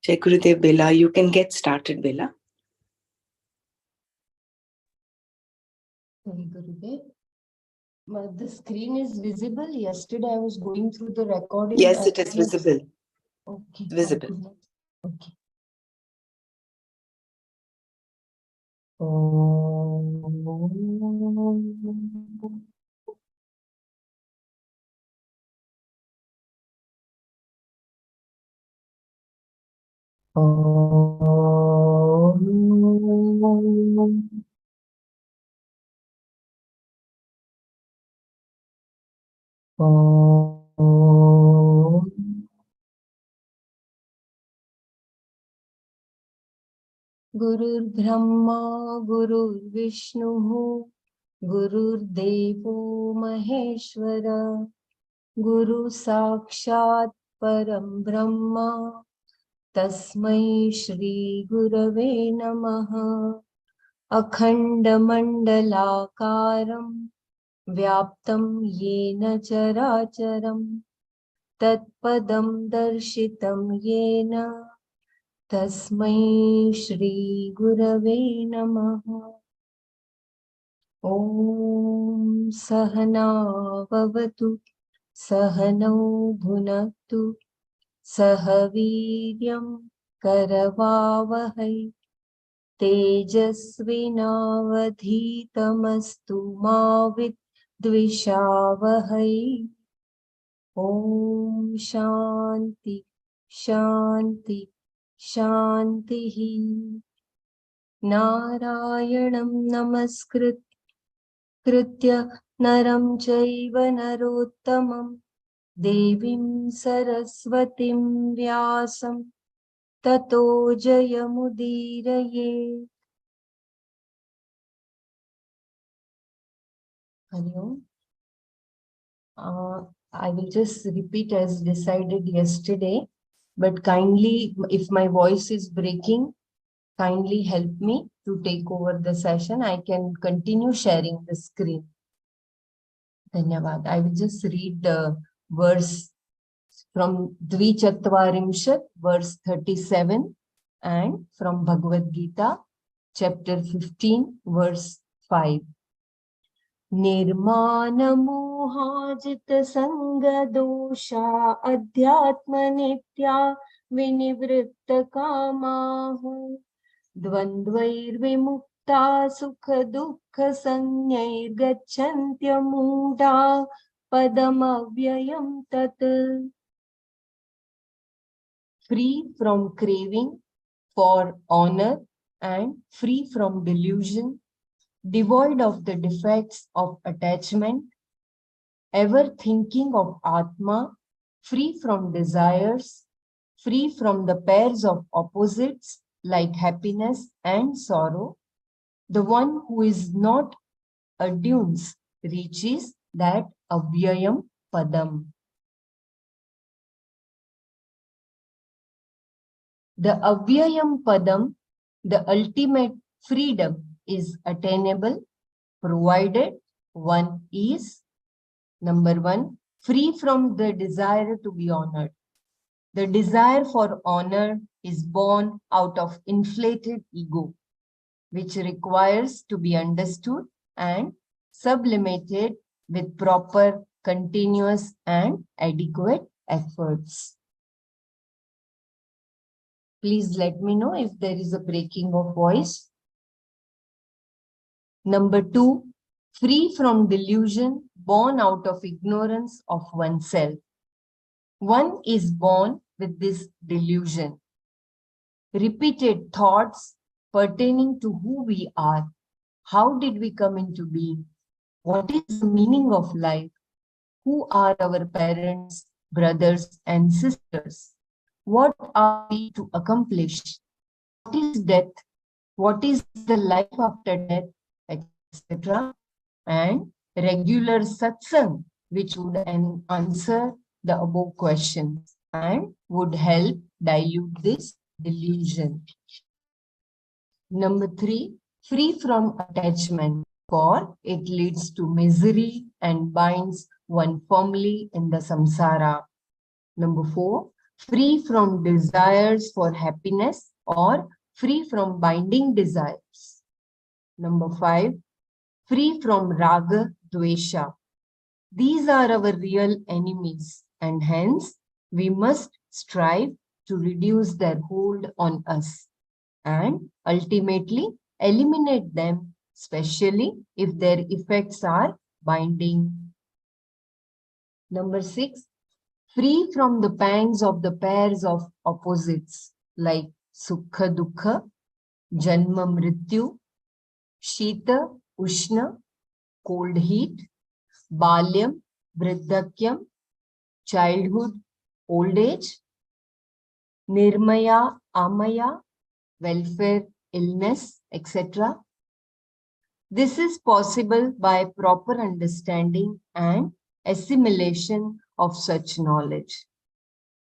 Jai Gurudev. Bela, you can get started, Bela. Jai Gurudev. The screen is visible. Yesterday I was going through the recording. Yes, it is visible. Okay. It's visible. Okay. Om. Gurur Brahma, Gurur Vishnu, Gurur Devo Maheshwara, Guru Sakshat Param Brahma, Tasmai Shri Gurave Namaha. Akhanda Mandalakaram Vyaptam Yena Characharam Tatpadam Darshitam Yena Tasmai Shri Gurave Namaha. Om Sahana Vavatu Sahanau Bhunaktu Sahaviryam Karavavahai Tejasvinavadhitamastu ma vidvishavahai. Om Shanti Shanti Shantihi. Narayanam namaskritya naram chaiva narottamam devim saraswatim vyasam tato jayamudiraye. Hello. I will just repeat as decided yesterday, but kindly, if my voice is breaking, kindly help me to take over the session. I can continue sharing the screen. Dhanyavad. I will just read the verse from Dwichatvarimshat, verse 37, and from Bhagavad Gita, chapter 15, verse 5. निर्मानमोहाजित संगदोषा अध्यात्मनित्या विनिवृत्त कामाः द्वन्द्वैर्विमुक्ता सुख दुःख संज्ञैर्गच्छन्त्यमूढा पदमव्ययं तत्. Free from craving for honor and free from delusion, devoid of the defects of attachment, ever thinking of Atma, free from desires, free from the pairs of opposites like happiness and sorrow, the one who is not addunes reaches that avyayam padam. The avyayam padam, the ultimate freedom, is attainable provided one is, number one, free from the desire to be honored. The desire for honor is born out of inflated ego, which requires to be understood and sublimated with proper, continuous, and adequate efforts. Please let me know if there is a breaking of voice. Number two, free from delusion born out of ignorance of oneself. One is born with this delusion. Repeated thoughts pertaining to who we are. How did we come into being? What is the meaning of life? Who are our parents, brothers, and sisters? What are we to accomplish? What is death? What is the life after death, etc. And regular satsang, which would answer the above questions and would help dilute this delusion. Number three, free from attachment, for it leads to misery and binds one firmly in the samsara. Number four, free from desires for happiness or free from binding desires. Number 5, free from raga, dvesha. These are our real enemies, and hence we must strive to reduce their hold on us and ultimately eliminate them, especially if their effects are binding. Number 6, free from the pangs of the pairs of opposites like Sukha Dukha, Janma Mrityu, Shita Ushna, cold heat, Balyam, Vriddhakyam, childhood, old age, Nirmaya, Amaya, welfare, illness, etc. This is possible by proper understanding and assimilation of such knowledge.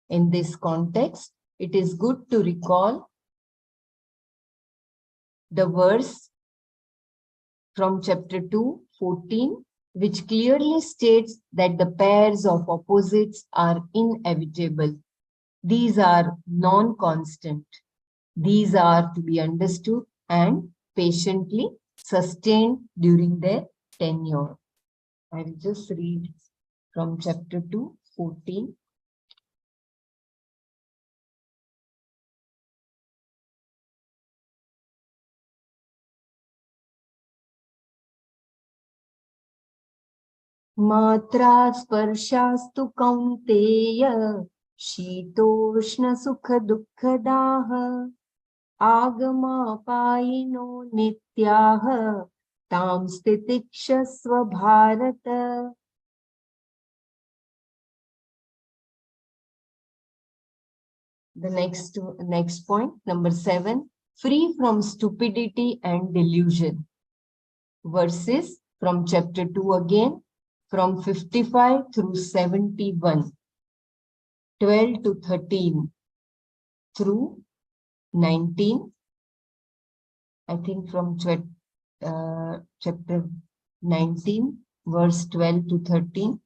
In this context, it is good to recall the verse from chapter 2:14, which clearly states that the pairs of opposites are inevitable. These are non-constant. These are to be understood and patiently sustained during their tenure. I will just read from chapter 2:14. Matra sparshastu kaunteya शीतोष्ण सुख दुःखदाः आगमापायिनो नित्याः तां स्थितिक्षस्व Bharat. The next point, number 7, free from stupidity and delusion. Verses from chapter 2 again, from 55 through 71. 12 to 13 through 19. I think from chapter 19, verse 12 to 13.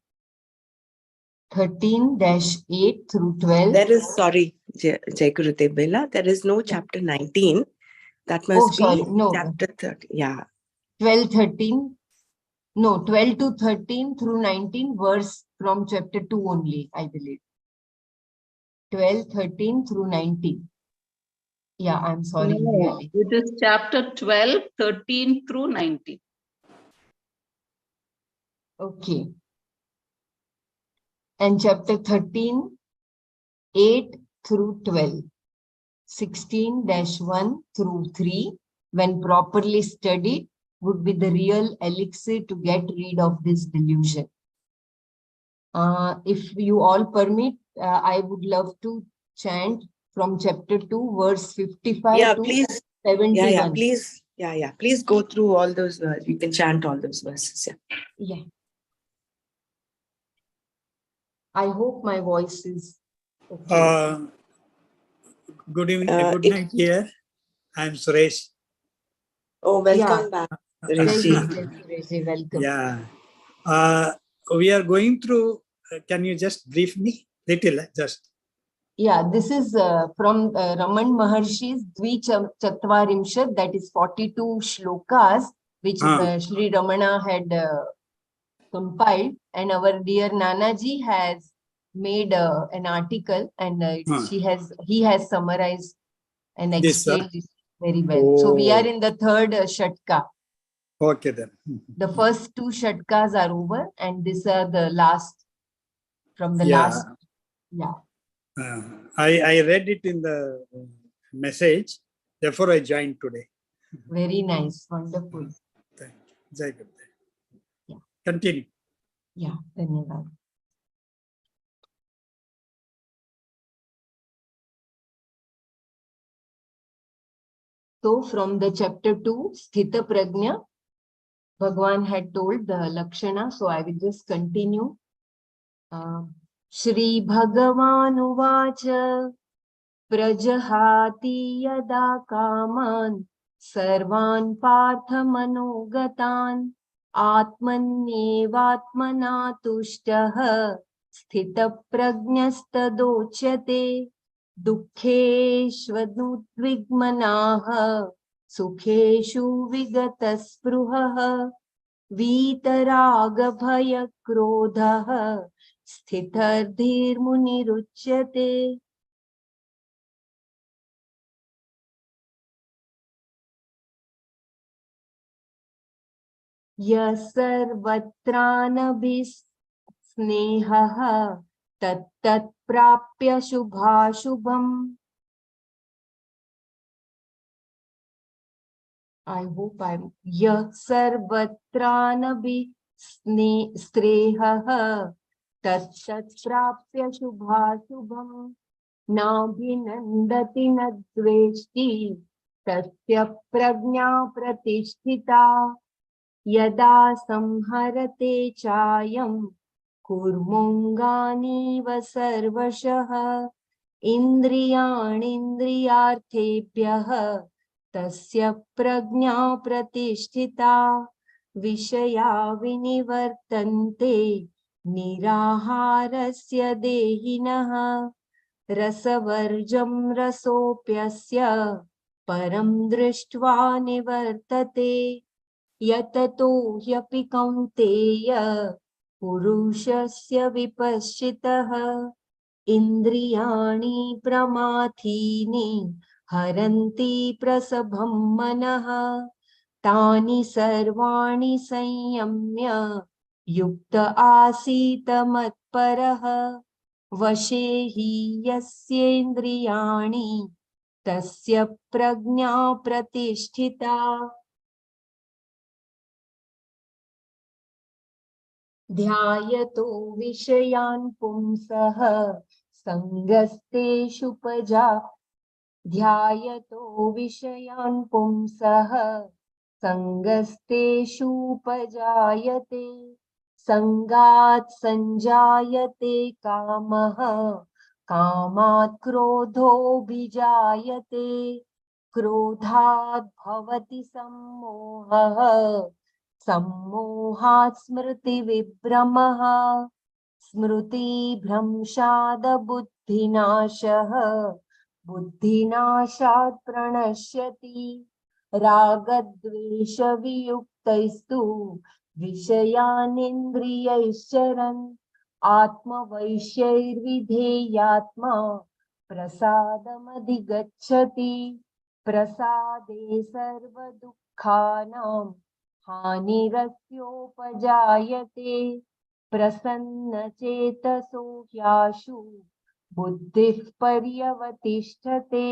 13-8 through 12. There is, sorry, Jai Gurudev Bela, there is no chapter 19. That must be chapter 30. Yeah. 12 to 13 through 19, verse from chapter 2 only, I believe. 12, 13 through 19. Yeah, I'm sorry. No, really. it is chapter 12, 13 through 19. Okay. And chapter 13, 8 through 12. 16-1 through 3, when properly studied, would be the real elixir to get rid of this delusion. If you all permit, I would love to chant from chapter 2, verse 55 to please. 71. Please. Please go through all those verses. You can chant all those verses. Yeah. I hope my voice is okay. Good evening, good night here. I'm Suresh. Oh, welcome back, Suresh. Welcome. Yeah. We are going through, can you just brief me little, just? Yeah, this is from Raman Maharshi's Dwichatvarimshat, that is 42 shlokas, which Sri Ramana had compiled, and our dear Nanaji has made an article, and he has summarized and explained this very well. So we are in the third shatka. Okay then. The first 2 shatkas are over, and these are the last from the last. Yeah. I read it in the message, therefore I joined today. Very nice, wonderful. Thank you. Jai Gurudev. Yeah. Continue. Yeah, dhanyavad. So from the chapter 2, Sthita Prajna, Bhagwan had told the Lakshana, so I will just continue. Shri Bhagavan Uvacha Prajahati Yada Kaman Sarvan Partha Manogatan Atmanyevatmana Tushtaha स्थितप्रज्ञस्तदोच्यते दुःखेष्वनुद्विग्मनाः सुखेषु विगतस्पृहः वीतरागभयक्रोधः स्थितधीर्मुनिरुच्यते यः सर्वत्रानभिस्नेहः तत्तत्प्राप्य शुभाशुभम् I hope I'm यः सर्वत्रानभिस्नेहः तत्तत्प्राप्य शुभाशुभम् नाभिनन्दति न द्वेष्टि तस्य प्रज्ञा प्रतिष्ठिता यदा संहरते चायं कुर्मुङ्गानीव सर्वशः इन्द्रियाणीन्द्रियार्थेभ्यः तस्य प्रज्ञा प्रतिष्ठिता विषया विनिवर्तन्ते निराहारस्य देहिनः रसवर्जं रसोऽप्यस्य परं दृष्ट्वा निवर्तते यततो ह्यपि कौन्तेय पुरुषस्य विपश्चितः इन्द्रियाणि प्रमाथीनि हरन्ति प्रसभं मनः तानि सर्वाणि संयम्य युक्त आसीत मत्परः वशे हि यस्येन्द्रियाणि तस्य प्रज्ञा प्रतिष्ठिता ध्यायतो विषयान् पुंसः ध्यायतो विषयान् पुंसः सङ्गस्तेषुपजायते सङ्गात् सञ्जायते कामः कामात् क्रोधोऽभिजायते क्रोधात् भवति सम्मोहः सम्मोहात् स्मृतिविभ्रमः स्मृतिभ्रंशात् बुद्धिनाशः बुद्धिनाशात् प्रणश्यति रागद्वेषवियुक्तैस्तु विषयानिन्द्रियैश्चरन् आत्मवैश्यैर्विधेयात्मा प्रसादमधिगच्छति प्रसादे सर्वदुःखानां हानिरस्योपजायते प्रसन्नचेतसो ह्याशु बुद्धिः पर्यवतिष्ठते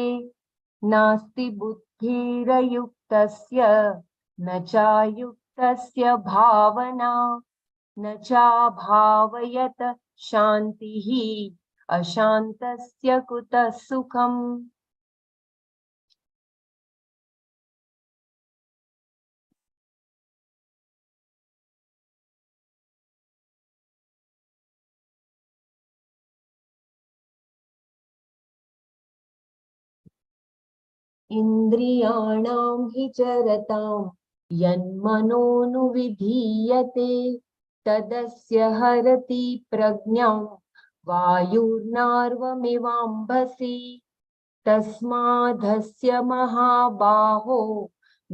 नास्ति बुद्धिरयुक्तस्य न चायुक्तस्य भावना न चाभावयत शान्तिः अशान्तस्य कुतः सुखम् इन्द्रियाणां हि चरतां यन्मनोनुविधीयते तदस्य हरति प्रज्ञां वायुर्नार्वमिवाम्भसि तस्मादस्य महाबाहो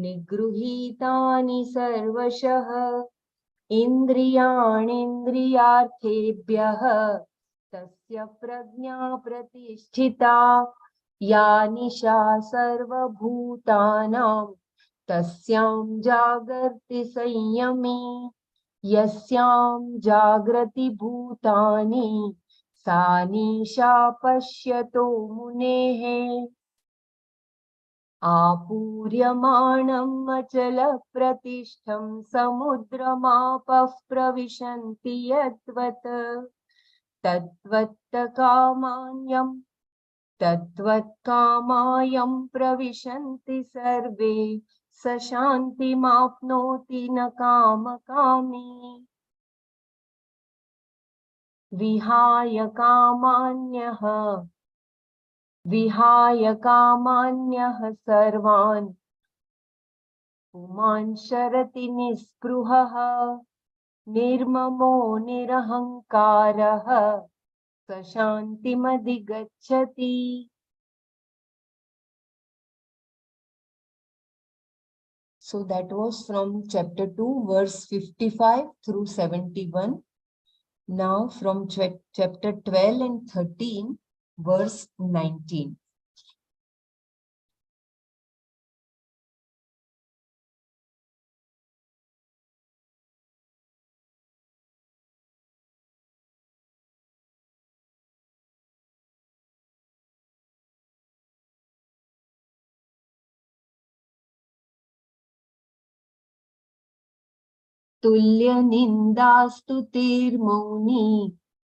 निगृहीतानि सर्वशः इन्द्रियाणीन्द्रियार्थेभ्यः तस्य प्रज्ञा प्रतिष्ठिता या निशा सर्वभूतानां तस्यां जागर्ति संयमी यस्यां जागृति भूतानि सा निशा पश्यतो मुनेः आपूर्यमाणम् अचलप्रतिष्ठं समुद्रमापः प्रविशन्ति यद्वत् तद्वत्कामायं प्रविशन्ति सर्वे स शान्तिमाप्नोति न कामकामी विहाय कामान्यः सर्वान् पुमान् शरति निःस्पृहः निर्ममो निरहङ्कारः स शान्तिमधिगच्छति. So that was from chapter 2, verse 55 through 71. Now from chapter 12 and 13, verse 19. तुल्यनिन्दास्तुतिर्मौनी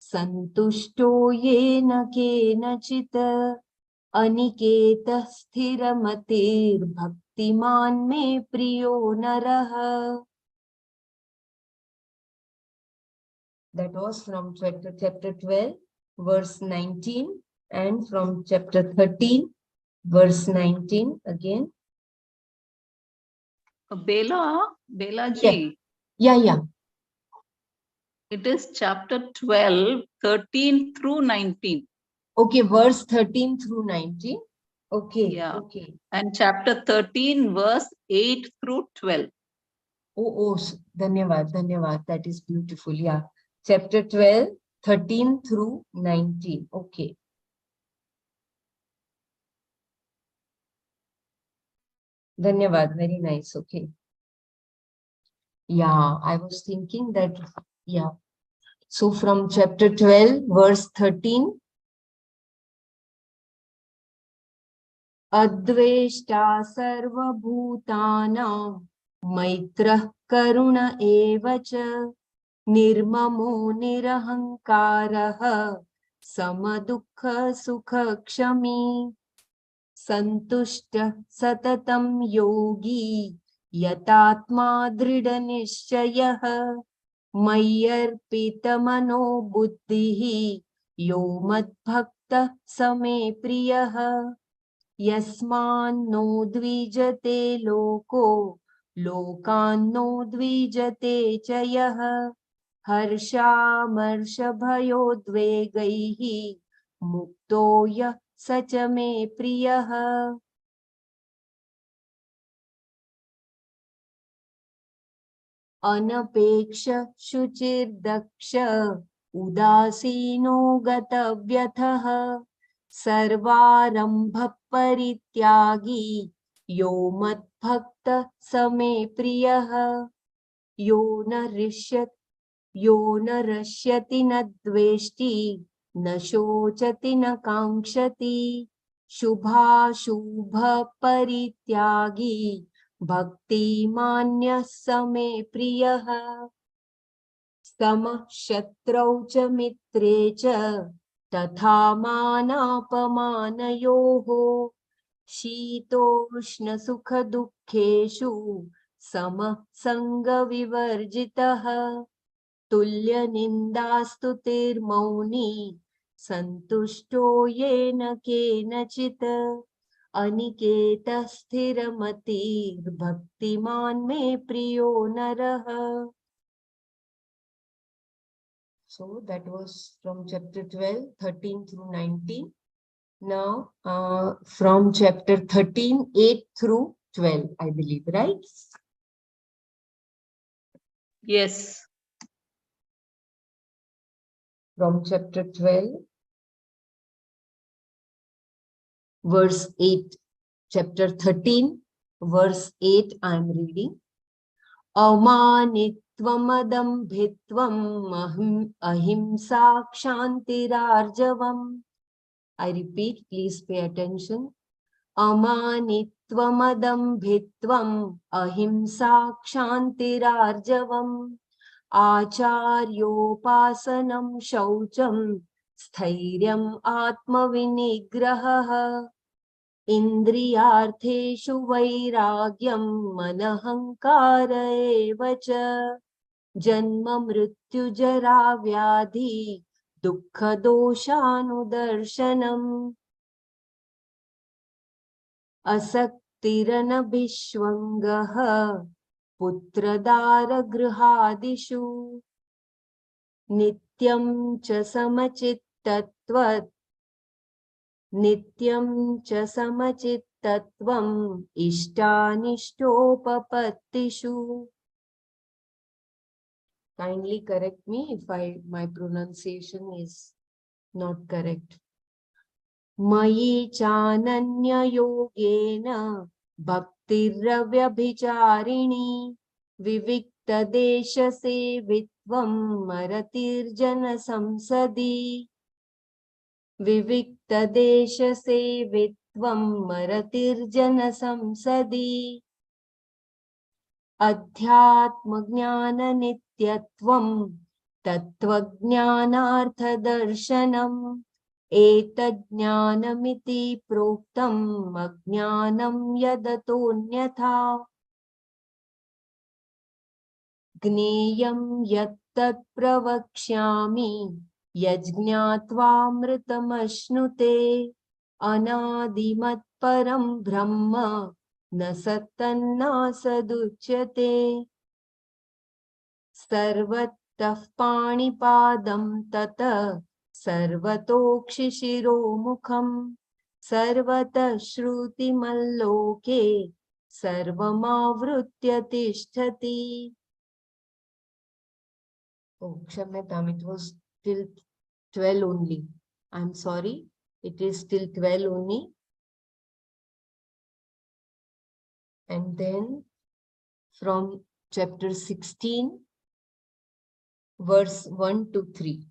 सन्तुष्टो येन केनचित् अनिकेतः स्थिरमतिर्भक्तिमान् मे प्रियो नरः. That was from chapter 12, verse 19, and from chapter 13, verse 19 again. Bela ji. Yeah. It is chapter 12, 13 through 19. Okay, verse 13 through 19. Okay, yeah. Okay. And chapter 13, verse 8 through 12. Oh, Dhanyavad. That is beautiful. Yeah. Chapter 12, 13 through 19. Okay. Dhanyavad. Very nice. Okay. Yeah, I was thinking that, yeah. So from chapter 12, verse 13. Adveshta sarvabhutanam maitrah karuna evacha nirmamo nirahankaraha samadukha sukha kshami santushta satatam yogi yatatma dridha nishchayah mayyarpitamano buddhihi yo madbhakta same priyah यस्मान्नो द्विजते लोको लोकान्नो द्विजते च यः हर्षामर्षभयोद्वेगैः मुक्तो यः स च मे प्रियः. अनपेक्ष शुचिर्दक्ष उदासीनो गतव्यथः सर्वारंभ परित्यागी यो मद्भक्त समे प्रियः यो न रष्यति न द्वेष्टि न शोचति न कांक्षति शुभाशुभ परित्यागी भक्तिमान्यः समे प्रियः समः शत्रौ च मित्रे च तथा मानापमानयोः शीतोष्ण सुख दुःखेषु समः संगविवर्जितः तुल्यनिन्दास्तुतिर्मौनी सन्तुष्टो येन केनचित् अनिकेतः स्थिरमतिर्भक्तिमान् मे प्रियो नरः. So that was from chapter 12, 13 through 19. Now from chapter 13, 8 through 12, I believe, right? Yes. From chapter 12, verse 8. Chapter 13, verse 8, I am reading. Amanitvamadambhitvam ahimsa kshantirarjavam. I repeat, please pay attention. Amanitvamadambhitvam ahimsa kshantirarjavam acharyopasanam shaucham स्थैर्यम् आत्मविनिग्रहः इन्द्रियार्थेषु वैराग्यं मनहङ्कार एव च जन्म मृत्युजरा व्याधि दुःखदोषानुदर्शनम् असक्तिरनभिष्वङ्गः पुत्रदारगृहादिषु नित्यं च समचित्तत्वत् नित्यं च समचित्तत्वम् इष्टानिष्टोपपत्तिषु. Kindly correct me if my pronunciation is not correct. मयि चानन्ययोगेन भक्तिरव्यभिचारिणी विविक्तदेशसेवित्वं मरतिर्जनसंसदि विविक्तदेशसेवित्वं मरतिर्जनसंसदि अध्यात्मज्ञाननित्यत्वं तत्त्वज्ञानार्थदर्शनम् एतज्ज्ञानमिति प्रोक्तम् अज्ञानं यदतोऽन्यथा ज्ञेयं यत्तत् प्रवक्ष्यामि यज्ज्ञात्वामृतमश्नुते अनादिमत्परं ब्रह्म न सत्तन्नासदुच्यते सर्वतः पाणिपादं ततः सर्वतोक्षिशिरोमुखं सर्वतः श्रुतिमल्लोके सर्वमावृत्य तिष्ठति. Oh, Kshamyatam, it was till 12 only. I'm sorry, it is till 12 only. And then from chapter 16, verse 1 to 3.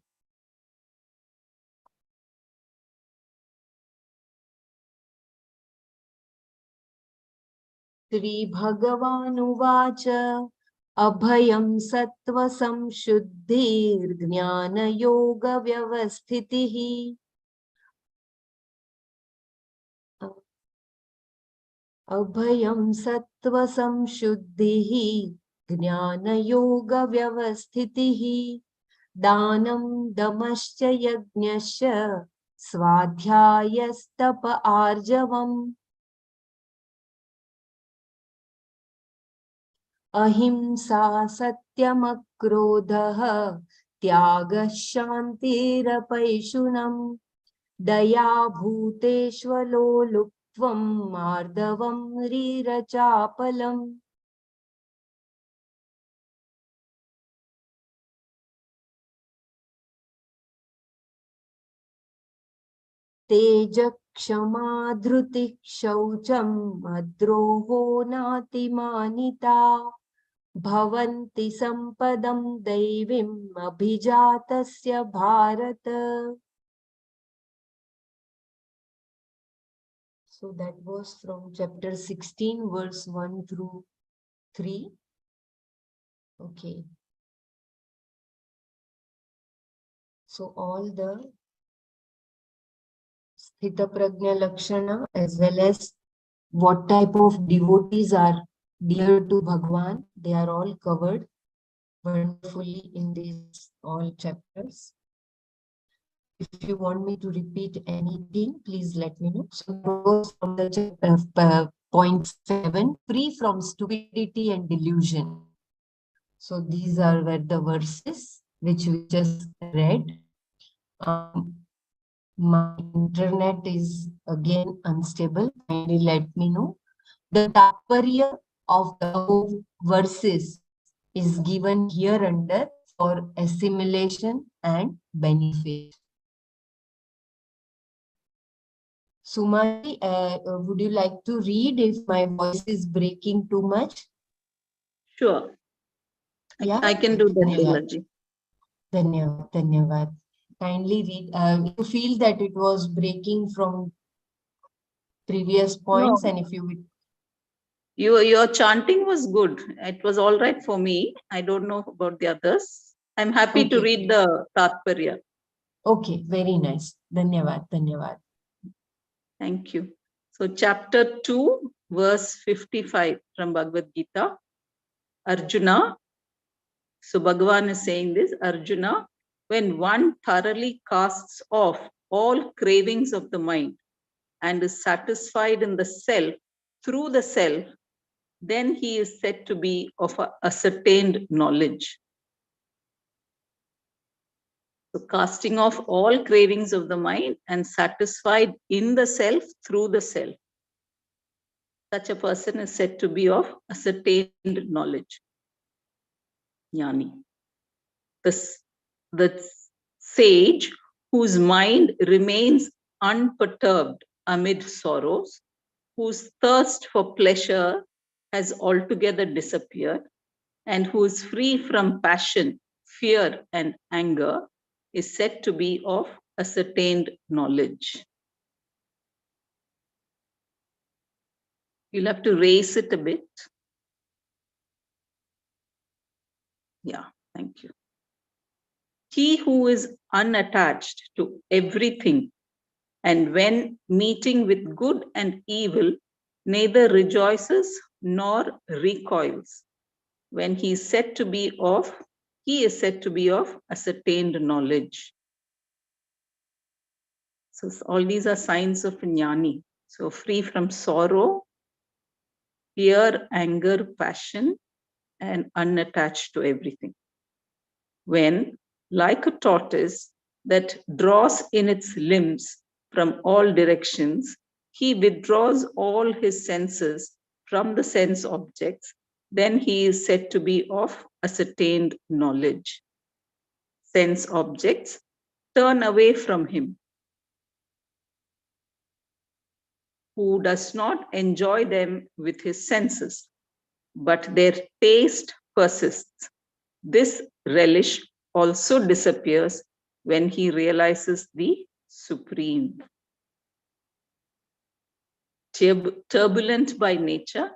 Shri Bhagavanuvāca अभयं सत्त्वसंशुद्धिर्ज्ञानयोगव्यवस्थितिः अभयं सत्त्वसंशुद्धिः ज्ञानयोगव्यवस्थितिः दानं दमश्च यज्ञश्च स्वाध्यायस्तप आर्जवम् अहिंसा सत्यमक्रोधः त्यागः शान्तिरपैशुनम् दया भूतेष्वलोलुप्त्वम् मार्दवम् रीरचापलम् तेजः क्षमा धृतिः शौचम् अद्रोहो नातिमानिता भवन्ति सम्पदं दैवीम् अभिजातस्य Bharat. So that was from chapter 16, verse 1 through 3. Okay. So all the Sthita Prajna Lakshana as well as what type of devotees are dear to Bhagwan, they are all covered wonderfully in these all chapters. If you want me to repeat anything, please let me know. So that was from the point 7, free from stupidity and delusion. So these are where the verses which we just read. My internet is again unstable. Kindly let me know. The taparya of the verses is given here under for assimilation and benefit. Sumati, would you like to read if my voice is breaking too much? Sure. Yeah, I can do that, Leelaji. Dhanyavad, dhanyavad. Kindly read. You feel that it was breaking from previous points, no. And if you would. Your chanting was good. It was all right for me. I don't know about the others. I'm happy to read the Tatparya. Okay, very nice. Dhanyavad, dhanyavad. Thank you. So chapter 2, verse 55 from Bhagavad Gita. Arjuna. So Bhagavan is saying this, Arjuna, when one thoroughly casts off all cravings of the mind and is satisfied in the self, through the self, then he is said to be of ascertained knowledge. So casting off all cravings of the mind and satisfied in the self through the self. Such a person is said to be of ascertained knowledge. Jnani. The sage whose mind remains unperturbed amid sorrows, whose thirst for pleasure has altogether disappeared, and who is free from passion, fear, and anger, is said to be of ascertained knowledge. You'll have to raise it a bit. Yeah, thank you. He who is unattached to everything, and when meeting with good and evil, neither rejoices nor recoils, when he is said to be of ascertained knowledge. So all these are signs of jnani. So free from sorrow, fear, anger, passion, and unattached to everything. When, like a tortoise that draws in its limbs from all directions, he withdraws all his senses from the sense objects, then he is said to be of ascertained knowledge. Sense objects turn away from him, who does not enjoy them with his senses, but their taste persists. This relish also disappears when he realizes the supreme. Turbulent by nature,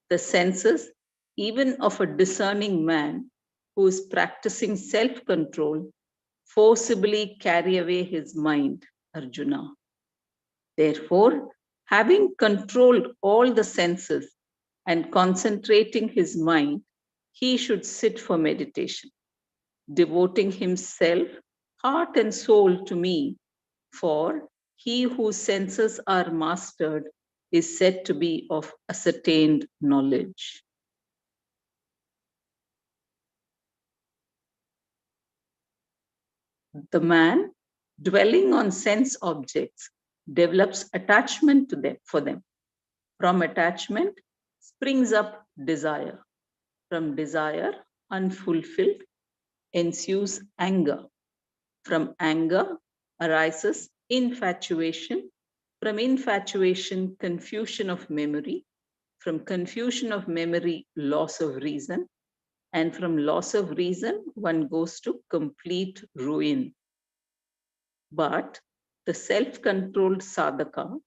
the senses, even of a discerning man who is practicing self-control, forcibly carry away his mind, Arjuna. Therefore, having controlled all the senses and concentrating his mind, he should sit for meditation, devoting himself heart and soul to me, for he whose senses are mastered is said to be of ascertained knowledge. The man dwelling on sense objects develops attachment to them, for them. From attachment springs up desire. From desire, unfulfilled, ensues anger. From anger arises infatuation. From infatuation, confusion of memory. From confusion of memory, loss of reason. And from loss of reason, one goes to complete ruin. But the self-controlled sadhaka,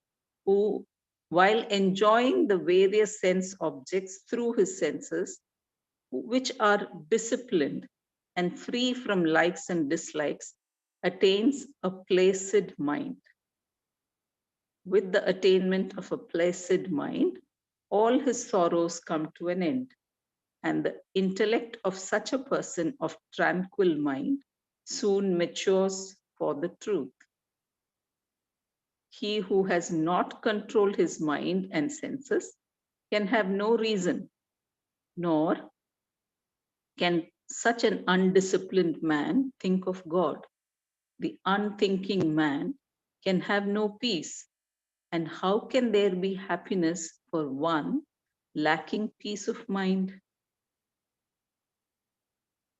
who, while enjoying the various sense objects through his senses, which are disciplined and free from likes and dislikes, attains a placid mind. With the attainment of a placid mind, all his sorrows come to an end, and the intellect of such a person of tranquil mind soon matures for the truth. He who has not controlled his mind and senses can have no reason, nor can such an undisciplined man think of God. The unthinking man can have no peace. And how can there be happiness for one lacking peace of mind?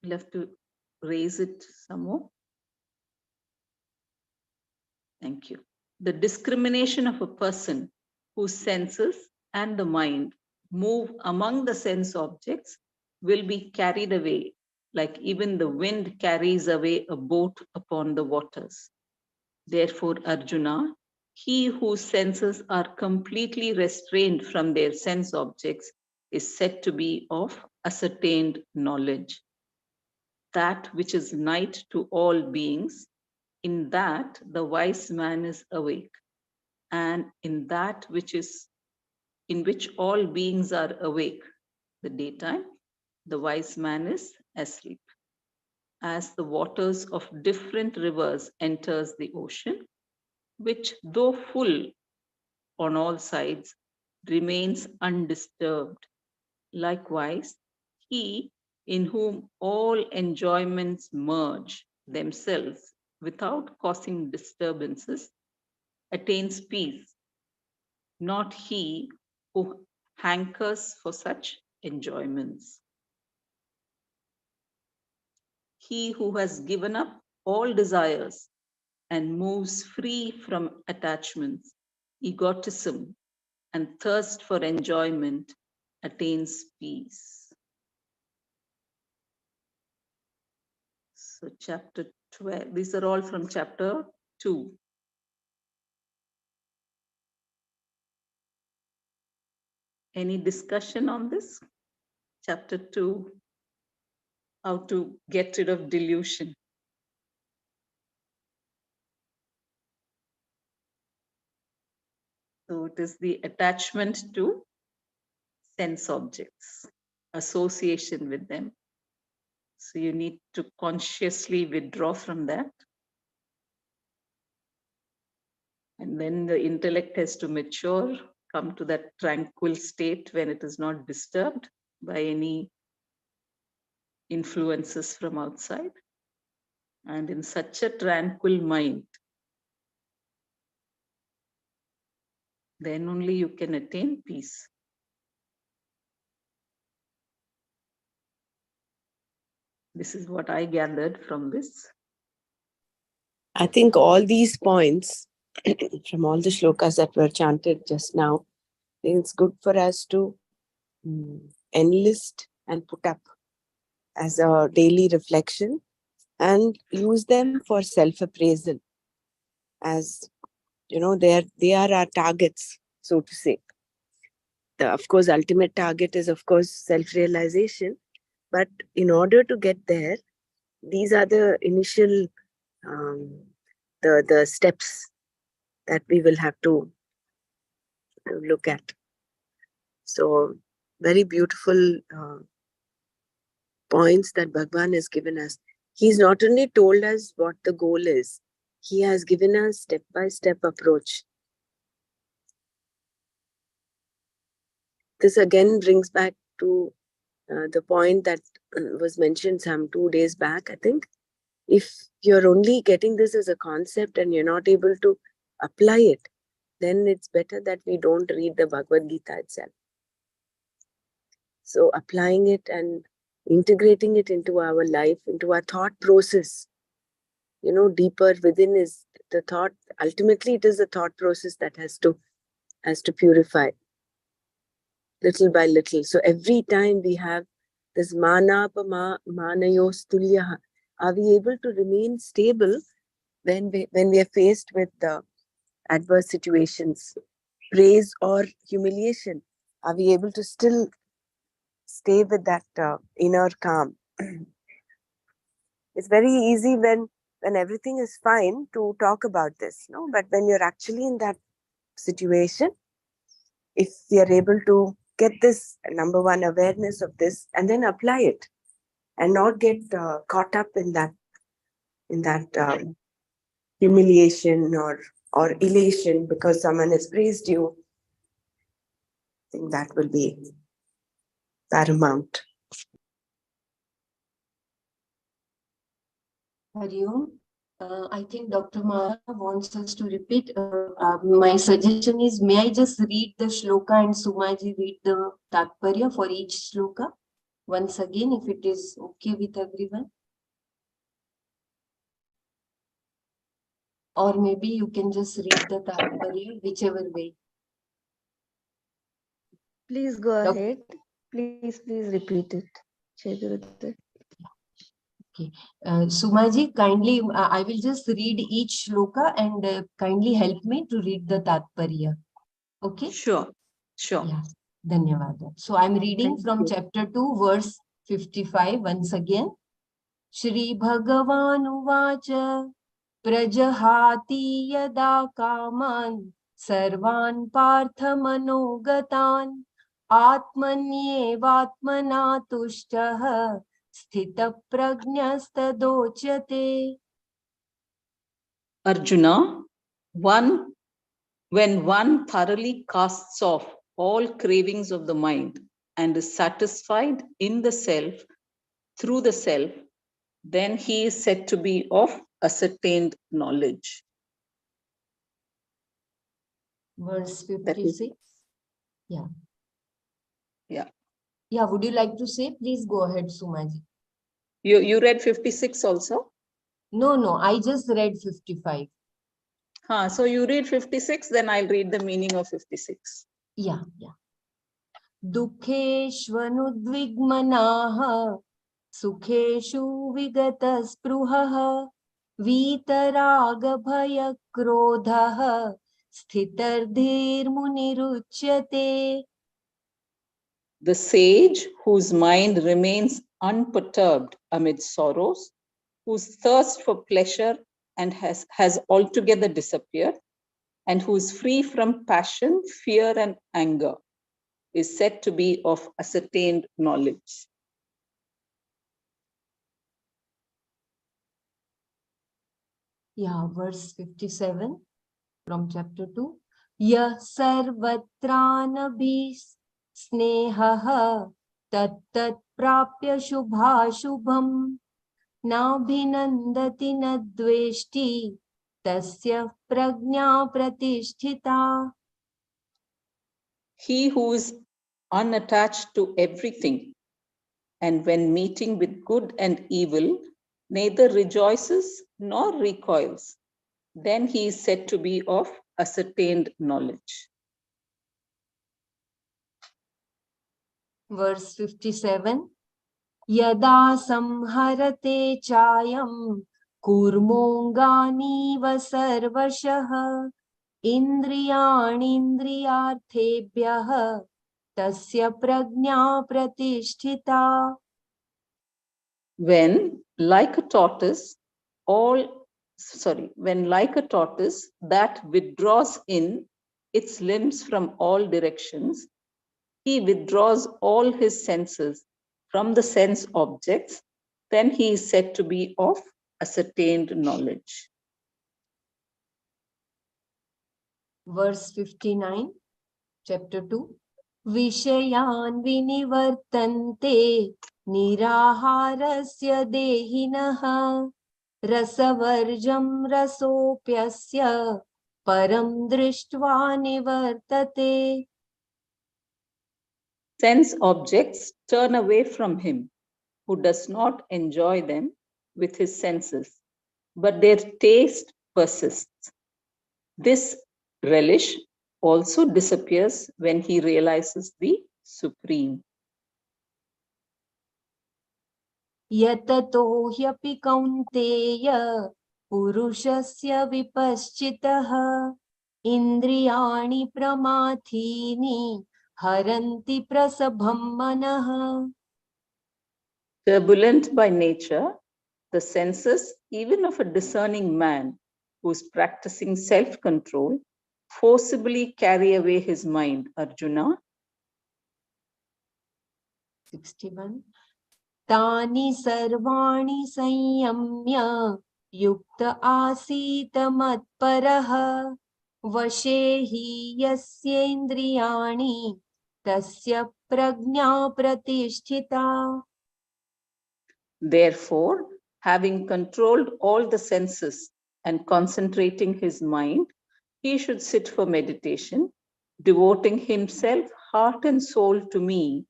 We'll have to raise it some more. Thank you. The discrimination of a person whose senses and the mind move among the sense objects will be carried away, like even the wind carries away a boat upon the waters. Therefore, Arjuna, he whose senses are completely restrained from their sense objects is said to be of ascertained knowledge. That which is night to all beings, in that the wise man is awake, and in that in which all beings are awake, the daytime, the wise man is asleep. As the waters of different rivers enters the ocean, which though full on all sides remains undisturbed, Likewise, he in whom all enjoyments merge themselves without causing disturbances attains peace, not he who hankers for such enjoyments. He who has given up all desires and moves free from attachments, egotism, and thirst for enjoyment attains peace. So chapter 12, these are all from chapter 2. Any discussion on this? Chapter 2, how to get rid of delusion. So it is the attachment to sense objects, association with them. So you need to consciously withdraw from that. And then the intellect has to mature, come to that tranquil state when it is not disturbed by any influences from outside. And in such a tranquil mind, then only you can attain peace. This is what I gathered from this. I think all these points from all the shlokas that were chanted just now, I think it's good for us to enlist and put up as a daily reflection and use them for self-appraisal. As you know, they are our targets, so to say. The, of course, ultimate target is, of course, self-realization. But in order to get there, these are the initial the steps that we will have to look at. So very beautiful points that Bhagwan has given us. He's not only told us what the goal is, he has given us step-by-step approach. This again brings back to the point that was mentioned some 2 days back, I think. If you're only getting this as a concept and you're not able to apply it, then it's better that we don't read the Bhagavad Gita itself. So applying it and integrating it into our life, into our thought process, you know, deeper within is the thought. Ultimately, it is the thought process that has to purify little by little. So every time we have this manayos tulyaha, are we able to remain stable when we are faced with the adverse situations, praise or humiliation? Are we able to still stay with that inner calm? It's very easy when everything is fine to talk about this, no? But when you're actually in that situation, if we are able to get this number one awareness of this and then apply it and not get caught up in that humiliation or elation because someone has praised you, I think that will be paramount. Hariom, I think Dr. Mara wants us to repeat. My suggestion is, may I just read the shloka and Sumaji read the Tatparya for each shloka once again, if it is okay with everyone? Or maybe you can just read the Tatparya, whichever way. Please go ahead. Please repeat it. Jai Gurudev. Okay. Sumaji, kindly, I will just read each shloka and kindly help me to read the Tatparya. Okay? Sure. Yeah. Dhanyavada. So I'm reading from chapter 2, verse 55 once again. Shri Bhagavan Uvacha Prajahati Yada Kaman Sarvan Partha Manogatan Atmanyevatmana Tushtaha Sthita Prajnastadochate. Arjuna, when one thoroughly casts off all cravings of the mind and is satisfied in the self through the self, then he is said to be of ascertained knowledge. Verse That is, 56. Yeah. yeah. Yeah, would you like to say? Please go ahead, Sumaji. You read 56 also? No, I just read 55. So you read 56, then I'll read the meaning of 56. Yeah. Dukheshvanuddvigmanaha सुखेषु विगतस्पृहः वीतरागभयक्रोधः स्थितर्धीर्मुनिरुच्यते. The sage whose mind remains unperturbed amid sorrows, whose thirst for pleasure and has altogether disappeared, and who is free from passion, fear, and anger, is said to be of ascertained knowledge. Yeah, verse 57 from chapter 2. Yah sarvatranabhi snehah tat prapya shubhashubham nabhinandati nadveshti tasya prajna pratisthita. He who is unattached to everything, and when meeting with good and evil, neither rejoices nor recoils, then he is said to be of ascertained knowledge. Verse 57. Yada samharate chayam kurmonganiva sarvashah indriyanindriyarthebhyah tasya prajna pratisthita. When, like a tortoise, that withdraws in its limbs from all directions, he withdraws all his senses from the sense objects, then he is said to be of ascertained knowledge. Verse 59, chapter 2. Vishayan vinivartante niraharasya dehinah rasavarjam rasopyasya param drishtva nivartate. Sense objects turn away from him who does not enjoy them with his senses, but their taste persists. This relish also disappears when he realizes the Supreme. Yatato hyapi kaunteya purushasya vipaschitah indriyani pramathini haranti prasabham manah. Turbulent by nature, the senses, even of a discerning man who is practicing self-control, forcibly carry away his mind, Arjuna. 61. Tani sarvani sanyamya yukta asita matparah vashe yasyendriyani tasya prajna pratisthita. Therefore, having controlled all the senses and concentrating his mind, he should sit for meditation, devoting himself heart and soul to me,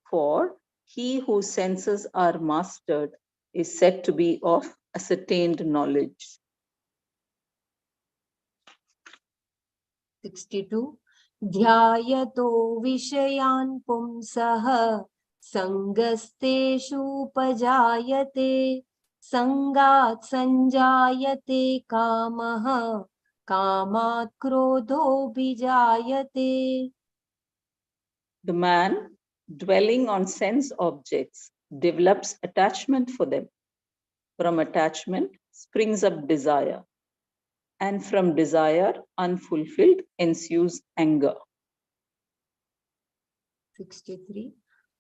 for he whose senses are mastered is said to be of ascertained knowledge. 62. Dhyayato vishayan pumsah sangasteshu pajayate sangat sanjayate kamah kamat krodho bijayate. The man dwelling on sense objects develops attachment for them. From attachment springs up desire, and from desire unfulfilled ensues anger. 63.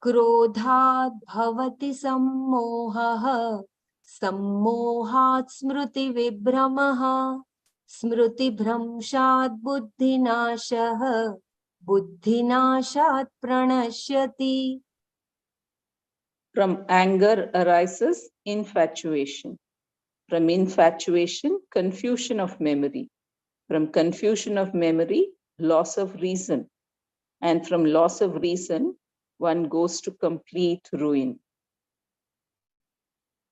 Krodhat bhavati sammohah sammohat smriti vibramah smriti bhramshat buddhinashah बुद्धिनाशात् प्रणश्यति. From anger arises infatuation. From infatuation, confusion of memory. From confusion of memory, loss of reason. And from loss of reason, one goes to complete ruin.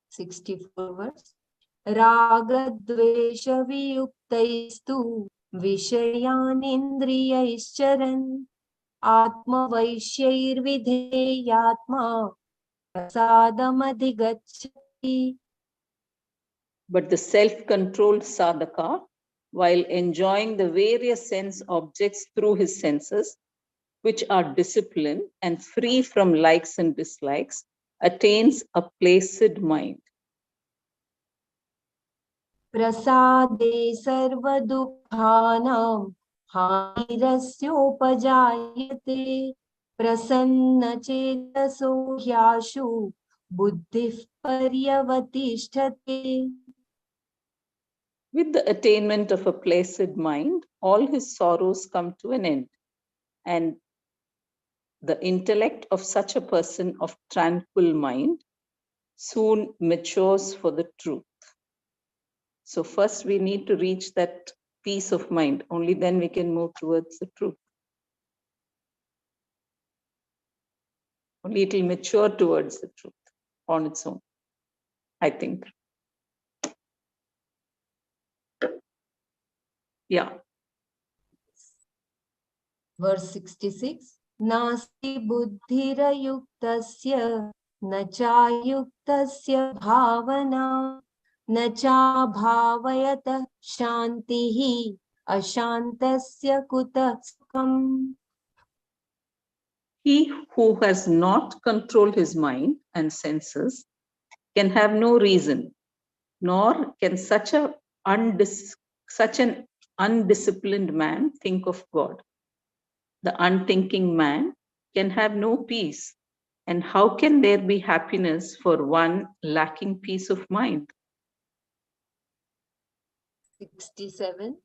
64 verse. रागद्वेषवियुक्तैस्तु विषयानिन्द्रियैश्चरन् आत्मवैश्यैर्विधेयात्मा प्रसादमधिगच्छति. But the self-controlled sadhaka, while enjoying the various sense objects through his senses, which are disciplined and free from likes and dislikes, attains a placid mind. प्रसादे सर्वदुःखानां हानिरस्योपजायते प्रसन्नचेतसो ह्याशु बुद्धिः पर्यवतिष्ठते. With the attainment of a placid mind, all his sorrows come to an end, and the intellect of such a person of tranquil mind soon matures for the truth. So first we need to reach that peace of mind. Only then we can move towards the truth. Only it will mature towards the truth on its own, I think. Yeah. Verse 66. Nasti buddhirayuktasya na chayuktasya bhavana na cha bhavayata shantihi ashantasya kuta sukham. He who has not controlled his mind and senses can have no reason, nor can such an undisciplined man think of God. The unthinking man can have no peace. And how can there be happiness for one lacking peace of mind? 67.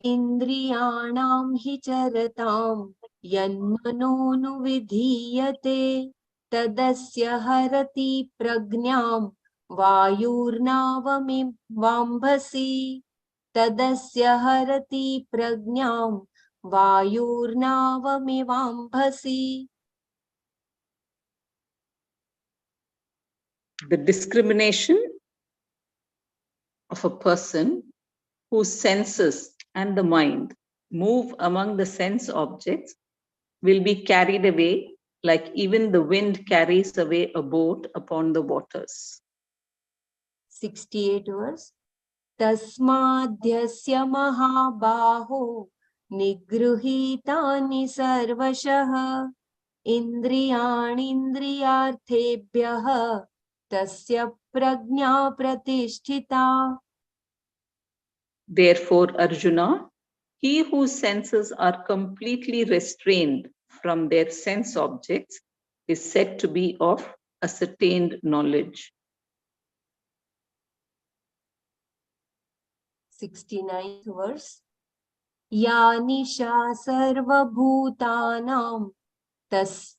Indriyanam hi charatam yanmano vidhiyate tadasya harati pragnam vayurnavamim vambhasi tadasya harati pragnam vayurnavamivambhasi. The discrimination of a person whose senses and the mind move among the sense objects will be carried away like even the wind carries away a boat upon the waters. 68 verse. Tasmadhyasya mahabaho nigruhitani sarvashah indriyanindriyarthebhyah tasya prajna pratisthita. Therefore, Arjuna, he whose senses are completely restrained from their sense objects is said to be of ascertained knowledge. 69th verse. Ya nisha sarvabhutanam tas.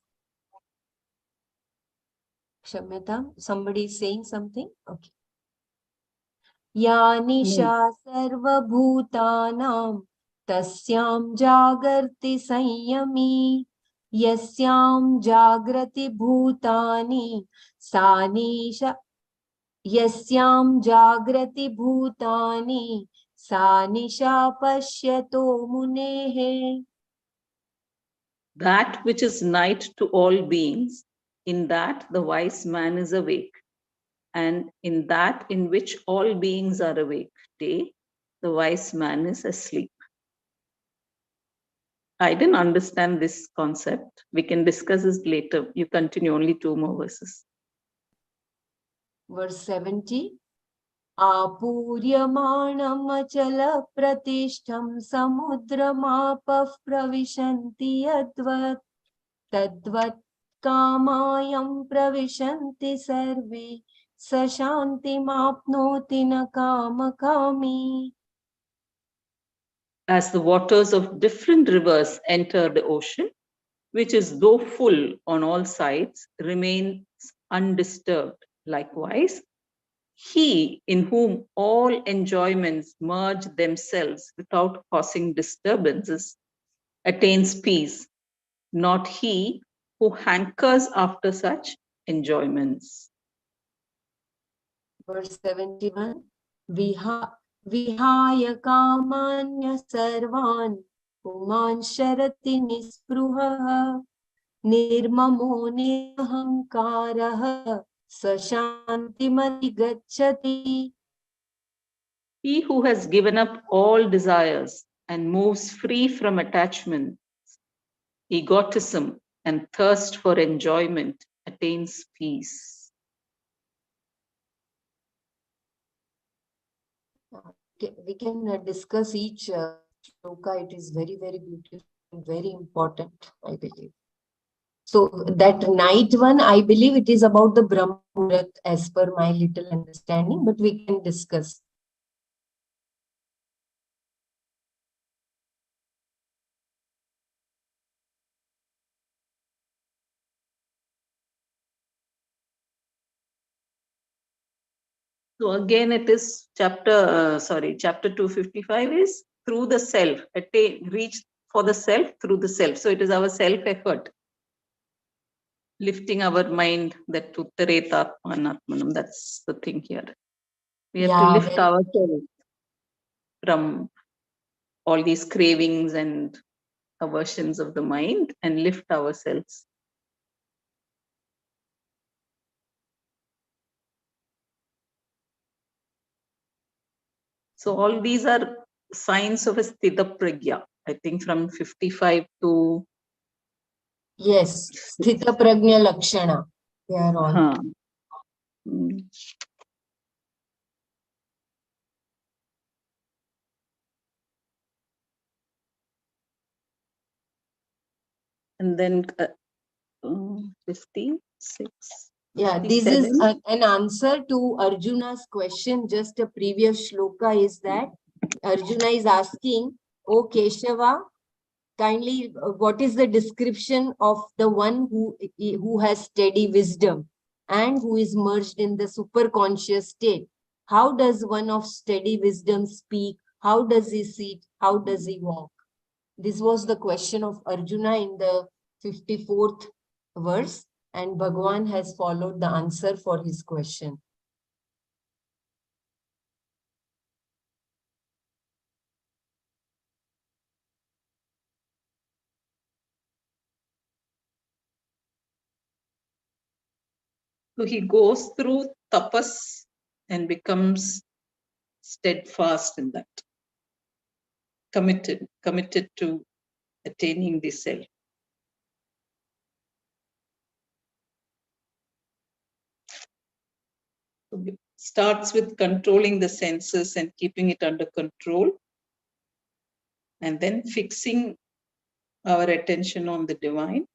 Kshamyatam, somebody is saying something? Okay. Ya nisha sarvabhutanam tasyam jagarti sanyami yasyam jagrati bhutani sanisha yasyam jagrati bhutani sanisha pashyato munehe. That which is night to all beings, in that the wise man is awake, and in that in which all beings are awake, day, the wise man is asleep. I didn't understand this concept. We can discuss this later. You continue, only 2 more verses. Verse 70. Apuryamāṇam acala pratishtham samudramāpah pravishanti yadvat tadvat kāmayam pravishanti sarve sashanti māpnoti na kāmakāmi. as the waters of different rivers enter the ocean, which is though full on all sides, remains undisturbed. Likewise, he in whom all enjoyments merge themselves without causing disturbances attains peace, not he who hankers after such enjoyments. Verse 71. Vihaya kamanya sarvan puman sharati nispruha nirmamo nirahankaraha sashantimati gacchati. He who has given up all desires and moves free from attachment, egotism, and thirst for enjoyment attains peace. We can discuss each shloka. It is very, very beautiful and very important, I believe. So that night one, I believe it is about the Brahma Muhurat as per my little understanding, but we can discuss. So again, it is chapter 255 is through the self, reach for the self through the self. So it is our self effort, lifting our mind that Uttareta Anatmanam. That's the thing here. We have to lift ourselves from all these cravings and aversions of the mind and lift ourselves. So all these are signs of a Sthita Pragya. I think from 55 to... Yes, Sthita Pragnya Lakshana. They are all. And then 56. Yeah, this is an answer to Arjuna's question. Just a previous shloka is that Arjuna is asking, "O Keshava, kindly, what is the description of the one who has steady wisdom and who is merged in the superconscious state? How does one of steady wisdom speak? How does he sit? How does he walk?" This was the question of Arjuna in the 54th verse, and Bhagavan has followed the answer for his question. So he goes through tapas and becomes steadfast in that, committed to attaining the self. So it starts with controlling the senses and keeping it under control, and then fixing our attention on the divine.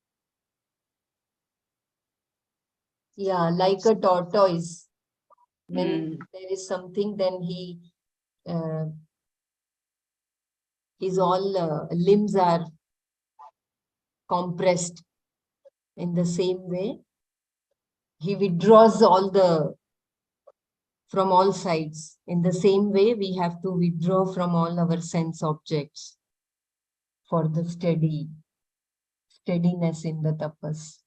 Yeah, like a tortoise. When there is something, then his all limbs are compressed. In the same way, he withdraws from all sides. In the same way, we have to withdraw from all our sense objects for the steadiness in the tapas.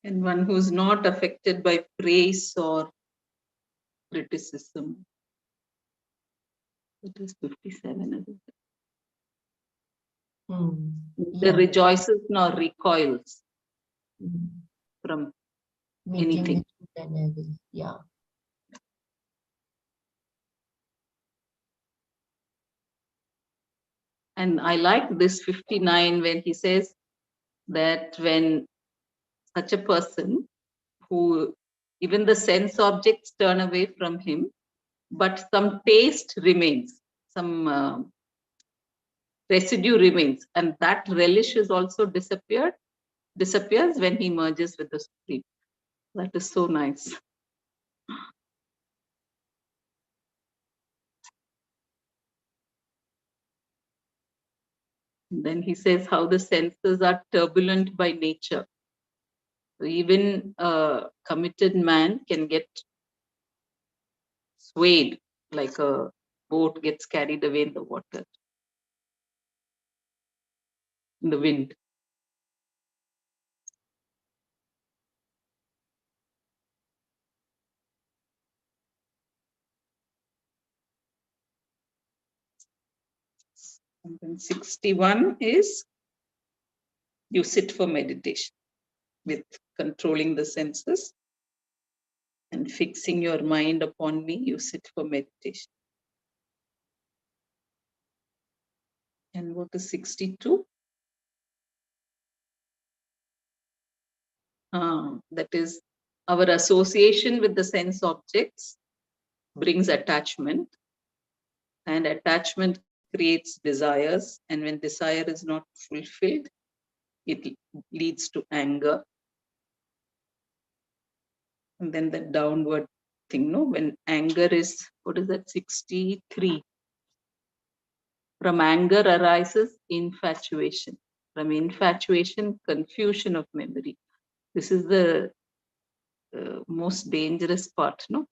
And one who's not affected by praise or criticism. It is 57, isn't it? Neither rejoices nor recoils from anything. Yeah. And I like this 59 when he says that when such a person who even the sense objects turn away from him, but some taste remains, some residue remains, and that relish is also disappears when he merges with the Supreme. That is so nice. Then he says how the senses are turbulent by nature. So even a committed man can get swayed like a boat gets carried away in the water, in the wind. And then 61 is you sit for meditation with controlling the senses and fixing your mind upon me, you sit for meditation. And what is 62? That is our association with the sense objects brings attachment, and attachment creates desires. And when desire is not fulfilled, it leads to anger. And then the downward thing, no? When anger is, what is that, 63? From anger arises infatuation. From infatuation, confusion of memory. This is the most dangerous part, no?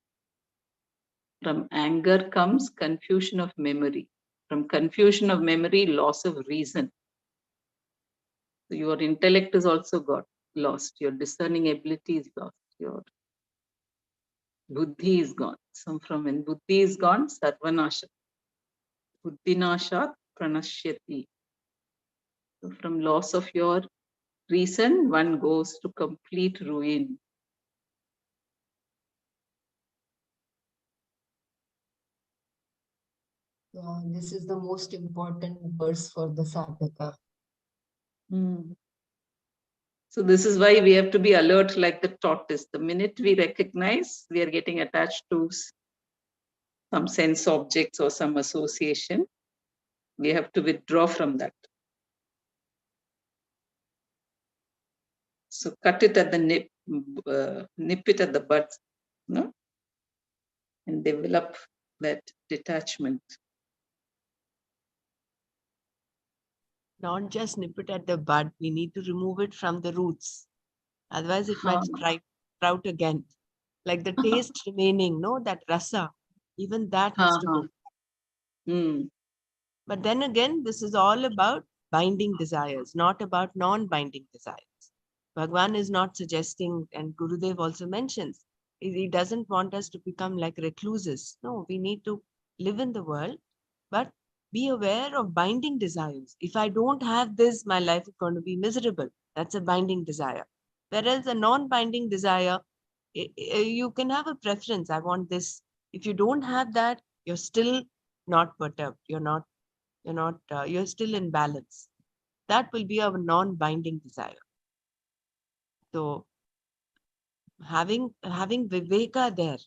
From anger comes confusion of memory. From confusion of memory, loss of reason. So your intellect is also got lost. Your discerning ability is lost. Your buddhi is gone. So from when buddhi is gone, sarvanasha. Buddhinashat pranashyati. So from loss of your reason, one goes to complete ruin. This is the most important verse for the sadhaka. So this is why we have to be alert like the tortoise. The minute we recognize we are getting attached to some sense objects or some association, we have to withdraw from that. So cut it at the nip it at the bud, no? And develop that detachment. Not just nip it at the bud, we need to remove it from the roots. Otherwise, it might sprout again. Like the taste remaining, no, that rasa, even that has to go. But then again, this is all about binding desires, not about non-binding desires. Bhagwan is not suggesting, and Gurudev also mentions, he doesn't want us to become like recluses. No, we need to live in the world, but be aware of binding desires. If I don't have this, my life is going to be miserable. That's a binding desire. Whereas a non-binding desire, you can have a preference. I want this. If you don't have that, you're still not perturbed. You're still in balance. That will be a non-binding desire. So having viveka there,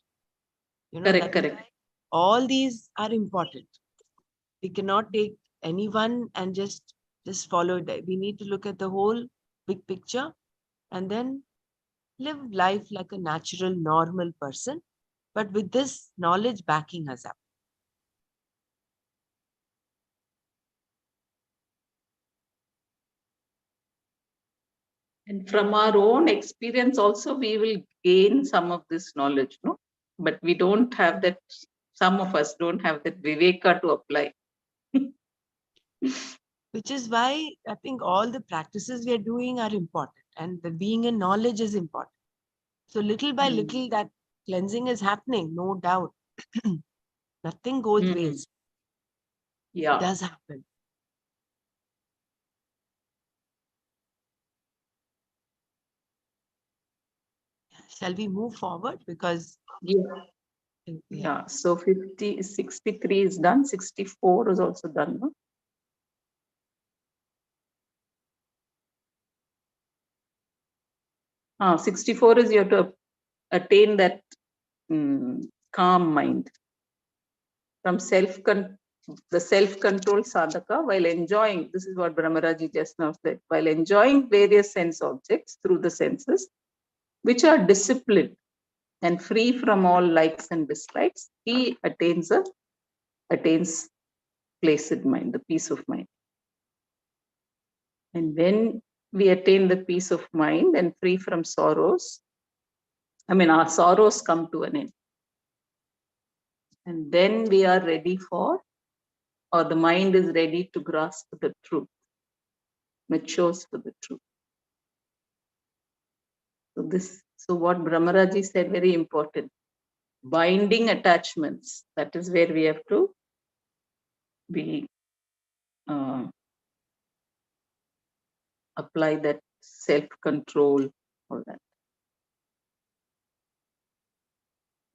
Correct. All these are important. We cannot take anyone and just follow it. We need to look at the whole big picture and then live life like a natural, normal person, but with this knowledge backing us up. And from our own experience also, we will gain some of this knowledge, no? But we don't have that, some of us don't have that viveka to apply. Which is why I think all the practices we are doing are important, and the being in knowledge is important. So little by little, that cleansing is happening, no doubt. Nothing goes waste. Yeah. It does happen. Shall we move forward? Because yeah. So 63 is done. 64 is also done. No? 64 is you have to attain that calm mind. From the self-control sadhaka, while enjoying, this is what Brahmaraji just now said, while enjoying various sense objects through the senses, which are disciplined and free from all likes and dislikes, he attains placid mind, the peace of mind. And when we attain the peace of mind and free from sorrows, our sorrows come to an end. And then we are ready for, or the mind is ready to grasp the truth, matures for the truth. So what Brahmaraji said, very important. Binding attachments, that is where we have to be, apply that self-control, all that.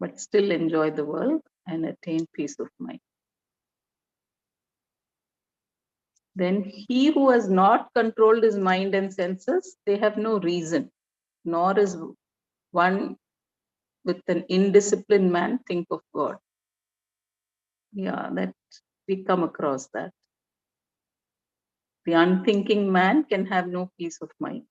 But still enjoy the world and attain peace of mind. Then he who has not controlled his mind and senses, they have no reason, nor is one with an indisciplined man think of God. Yeah, that we come across that. The unthinking man can have no peace of mind.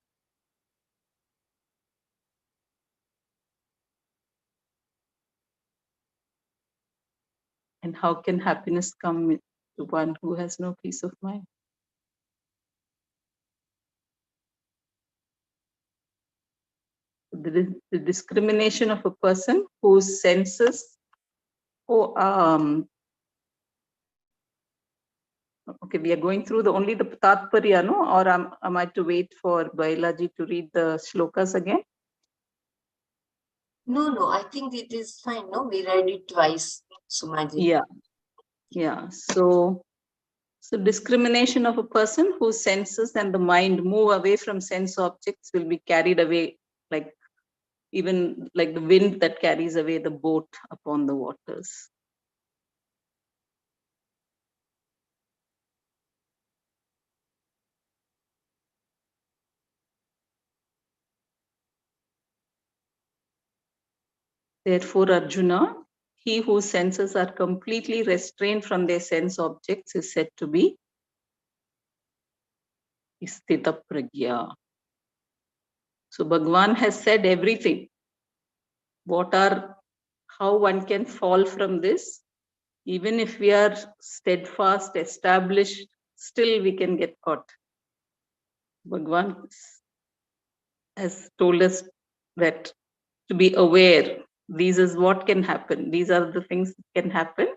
And how can happiness come to one who has no peace of mind? The discrimination of a person whose senses, okay, we are going through only the Tatparya, no? Or am I to wait for Bailaji to read the shlokas again? No, I think it is fine. No, we read it twice, Sumaji. Yeah. So discrimination of a person whose senses and the mind move away from sense objects will be carried away, even like the wind that carries away the boat upon the waters. Therefore, Arjuna, he whose senses are completely restrained from their sense objects is said to be Sthita Pragya. So Bhagavan has said everything. How one can fall from this? Even if we are steadfast, established, still we can get caught. Bhagavan has told us that to be aware, these is what can happen. These are the things that can happen.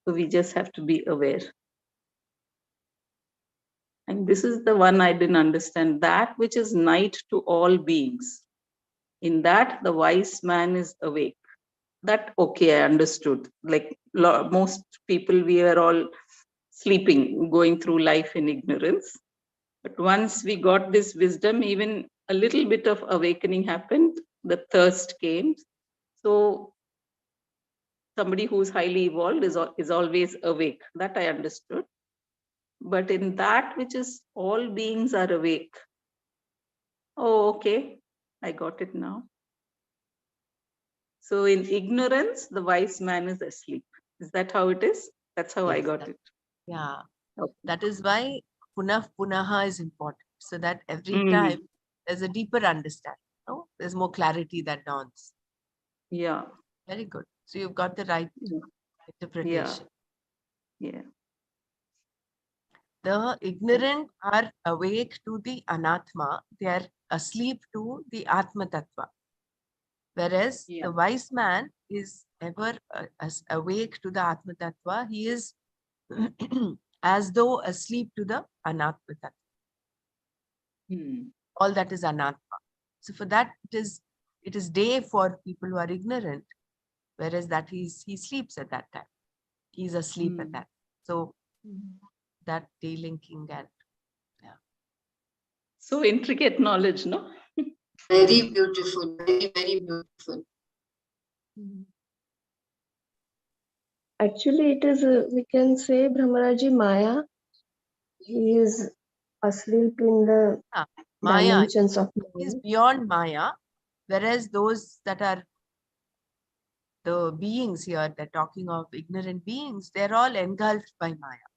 So we just have to be aware. And this is the one I didn't understand. That which is night to all beings. In that, the wise man is awake. That, okay, I understood. Like most people, we are all sleeping, going through life in ignorance. But once we got this wisdom, even a little bit of awakening happened, the thirst came. So somebody who's highly evolved is always awake. That I understood. But in that which is all beings are awake. Oh, okay, I got it now. So in ignorance, the wise man is asleep. Is that how it is? That's how I got it. Yeah. Okay. That is why punaha is important. So that every time there's a deeper understanding. No? There's more clarity that dawns. Yeah. Very good. So you've got the right interpretation. Yeah. The ignorant are awake to the anatma. They are asleep to the atma tattva. Whereas the wise man is ever awake to the atma tattva. He is as though asleep to the anatma tattva. All that is anatma. So for that, it is day for people who are ignorant, whereas that he sleeps at that time. He's asleep at that. So that delinking and so intricate knowledge, no? Very beautiful, very, very beautiful. Actually, it is, we can say, Brahmaraji Maya. He is asleep in the Maya dimensions of is mind. beyond Maya, whereas those that are the beings here, they're talking of ignorant beings, they're all engulfed by Maya.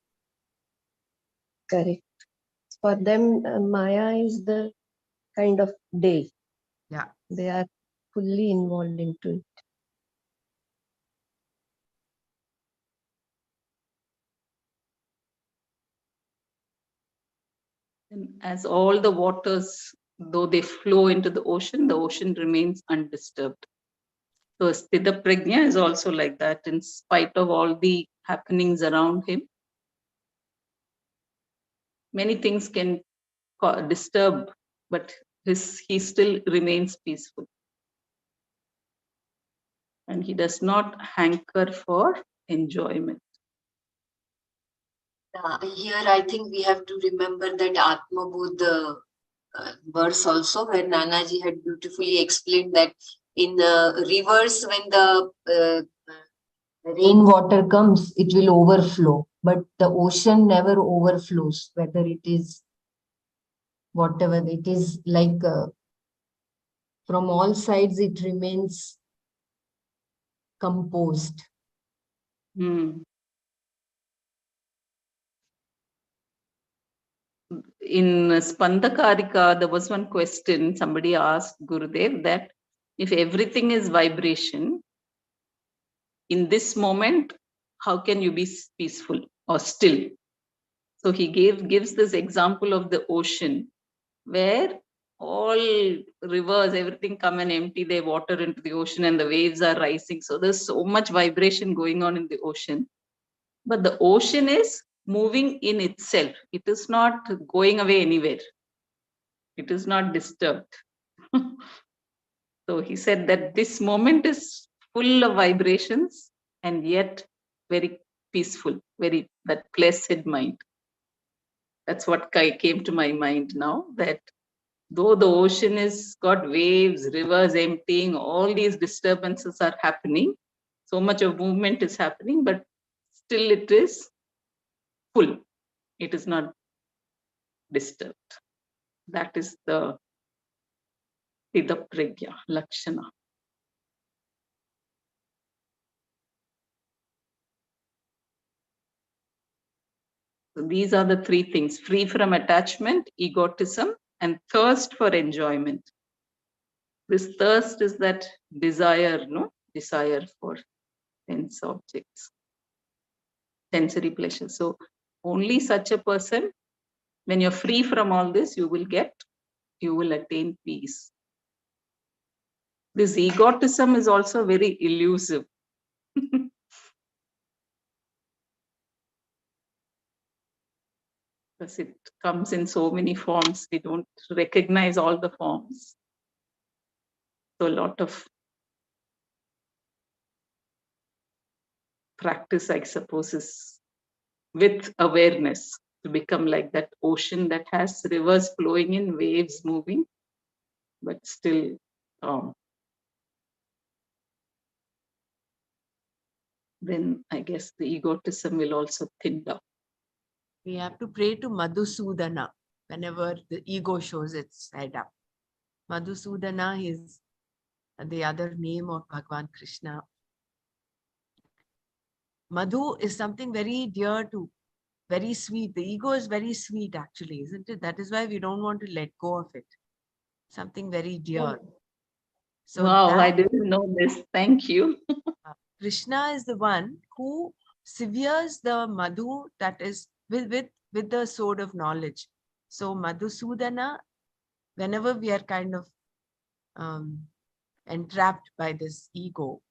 Correct. For them, Maya is the kind of day. Yeah. They are fully involved into it. As all the waters, though they flow into the ocean remains undisturbed. So Sthita Prajna is also like that, in spite of all the happenings around him. Many things can disturb, but he still remains peaceful. And he does not hanker for enjoyment. Here, I think we have to remember that Atma Bodh verse also, where Nanaji had beautifully explained that in rivers, when the rainwater comes, it will overflow, but the ocean never overflows, whether it is whatever it is, like from all sides, it remains composed. In Spandakarika, there was one question somebody asked Gurudev, that if everything is vibration, in this moment, how can you be peaceful or still? So he gives this example of the ocean, where all rivers, everything come and empty their water into the ocean and the waves are rising. So there's so much vibration going on in the ocean. But the ocean is moving in itself. It is not going away anywhere. It is not disturbed. So he said that this moment is full of vibrations and yet very peaceful, very that placid mind. That's what came to my mind now, that though the ocean is got waves, rivers emptying, all these disturbances are happening, so much of movement is happening, but still it is full. It is not disturbed. That is the Sthita Prajna Lakshana. So these are the three things: free from attachment, egotism, and thirst for enjoyment. This thirst is that desire, desire for sense objects, sensory pleasure. So only such a person, when you're free from all this, you will attain peace. This egotism is also very elusive. Because it comes in so many forms, we don't recognize all the forms. So a lot of practice, I suppose, is with awareness to become like that ocean that has rivers flowing in, waves moving, but still then I guess the egotism will also thin down. We have to pray to Madhusudana whenever the ego shows its head up. Madhusudana is the other name of Bhagavan Krishna. Madhu is something very dear to, very sweet. The ego is very sweet, actually, isn't it? That is why we don't want to let go of it. Something very dear. So wow, I didn't know this. Thank you. Krishna is the one who severes the Madhu, that is with the sword of knowledge. So Madhusudana, whenever we are kind of entrapped by this ego,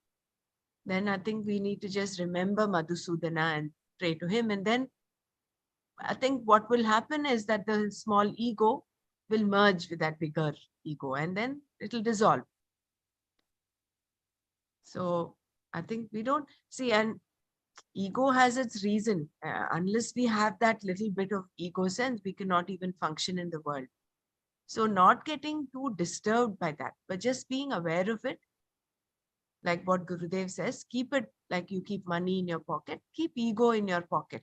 then I think we need to just remember Madhusudana and pray to him. And then I think what will happen is that the small ego will merge with that bigger ego, and then it will dissolve. So I think we don't see, and ego has its reason. Unless we have that little bit of ego sense, we cannot even function in the world. So not getting too disturbed by that, but just being aware of it. Like what Gurudev says, keep it like you keep money in your pocket, keep ego in your pocket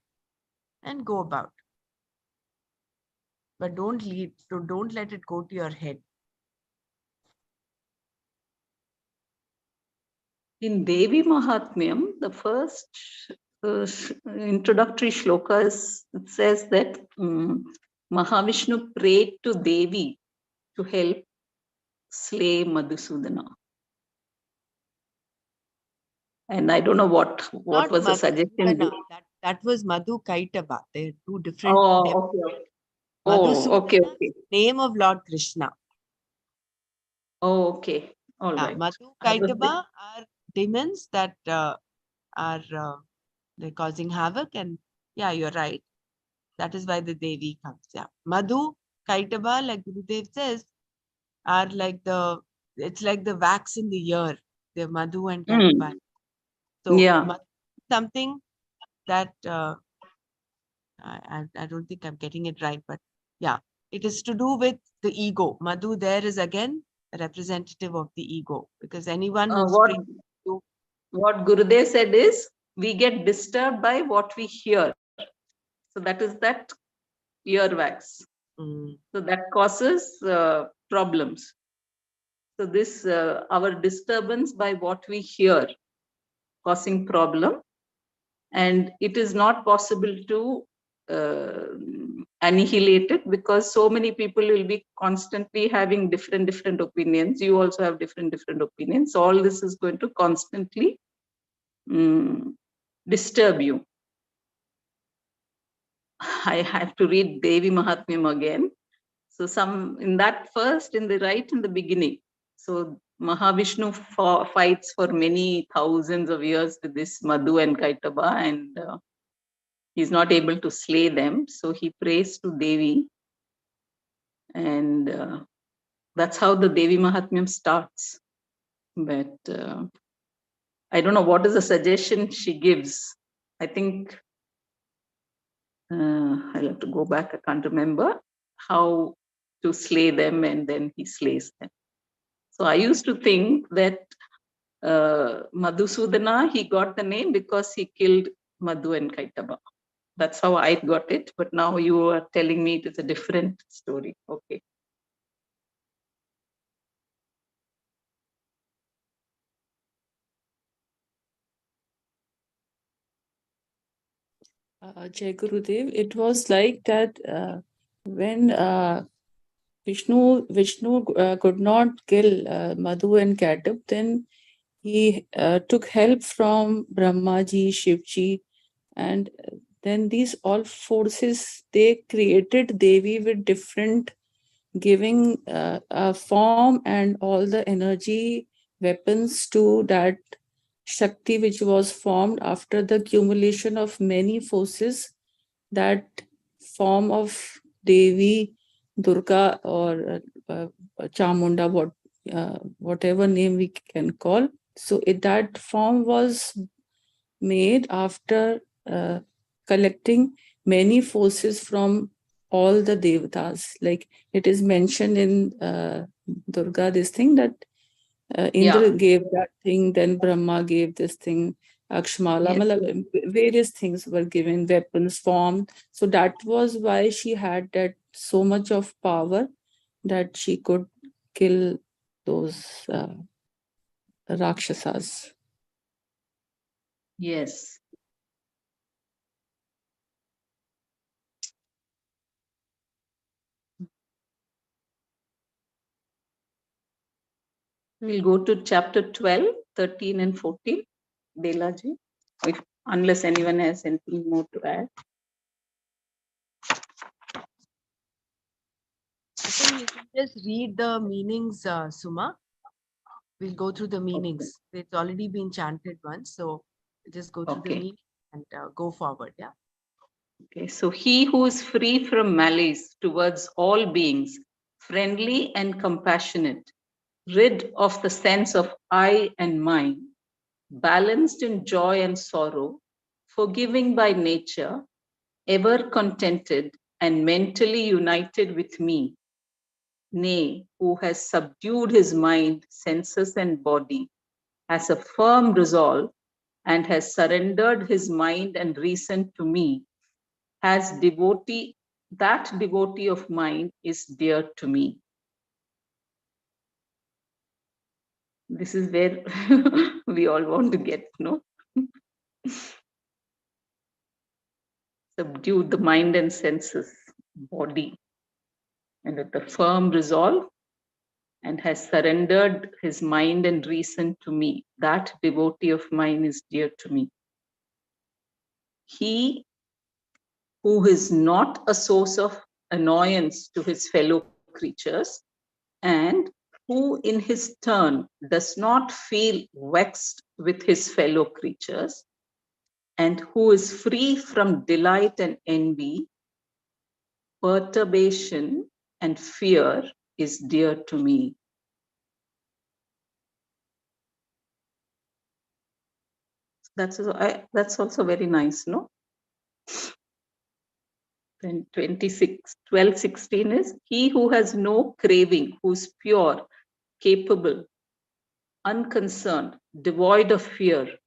and go about. But don't let it go to your head. In Devi Mahatmyam, the first introductory shloka it says that Mahavishnu prayed to Devi to help slay Madhusudana. And I don't know what was the suggestion. That was Madhu Kaitava. They're two different. Oh, okay. Oh, okay, Madhusudana okay. is the name of Lord Krishna. Oh, okay. All Yeah, right. Madhu I was Kaitaba are demons that are they're causing havoc. And yeah, you're right. That is why the Devi comes. Yeah. Madhu Kaitaba, like Gurudev says, are like it's like the wax in the ear. They're Madhu and Kaitaba. So yeah. Madhu is something that I don't think I'm getting it right, but yeah, it is to do with the ego. Madhu there is again a representative of the ego, because anyone who What springs to Gurudev said is, we get disturbed by what we hear. So that is that earwax. So that causes problems. So this our disturbance by what we hear causing problem, and it is not possible to annihilate it, because so many people will be constantly having different opinions. You also have different opinions. So all this is going to constantly disturb you. I have to read Devi Mahatmyam again. So some in that first, in the beginning. So Mahavishnu fights for many thousands of years with this Madhu and Kaitaba, and he's not able to slay them. So he prays to Devi, and that's how the Devi Mahatmyam starts. But I don't know what is the suggestion she gives. I think I'll have to go back. I can't remember how to slay them, and then he slays them. So I used to think that Madhusudana, he got the name because he killed Madhu and Kaitaba. That's how I got it. But now you are telling me it is a different story. Okay. Jai Gurudev, it was like that when Vishnu could not kill Madhu and Katab, then he took help from Brahmaji, Shivji, and then these all forces, they created Devi with different, giving a form and all the energy weapons to that Shakti which was formed after the accumulation of many forces. That form of Devi, Durga, or Chamunda, whatever name we can call. So that form was made after collecting many forces from all the devatas. Like it is mentioned in Durga, this thing that Indra gave that thing, then Brahma gave this thing, Akshmala, various things were given, weapons formed. So that was why she had that so much of power that she could kill those Rakshasas. Yes. We'll go to chapter 12, 13 and 14. Belaji, unless anyone has anything more to add. I think you can just read the meanings, Suma. We'll go through the meanings. It's already been chanted once, so just go through the meaning and go forward. Yeah. Okay, so he who is free from malice towards all beings, friendly and compassionate, rid of the sense of I and mine, balanced in joy and sorrow, forgiving by nature, ever contented and mentally united with me, nay, who has subdued his mind, senses, and body, has a firm resolve, and has surrendered his mind and reason to me, has devotee, that devotee of mine is dear to me. This is where we all want to get, no? Subdue the mind and senses, body, and with a firm resolve, and has surrendered his mind and reason to me. That devotee of mine is dear to me. He who is not a source of annoyance to his fellow creatures, and who in his turn does not feel vexed with his fellow creatures, and who is free from delight and envy, perturbation and fear, is dear to me. That's also very nice, no? Then 12:16 is, he who has no craving, who's pure, capable, unconcerned, devoid of fear,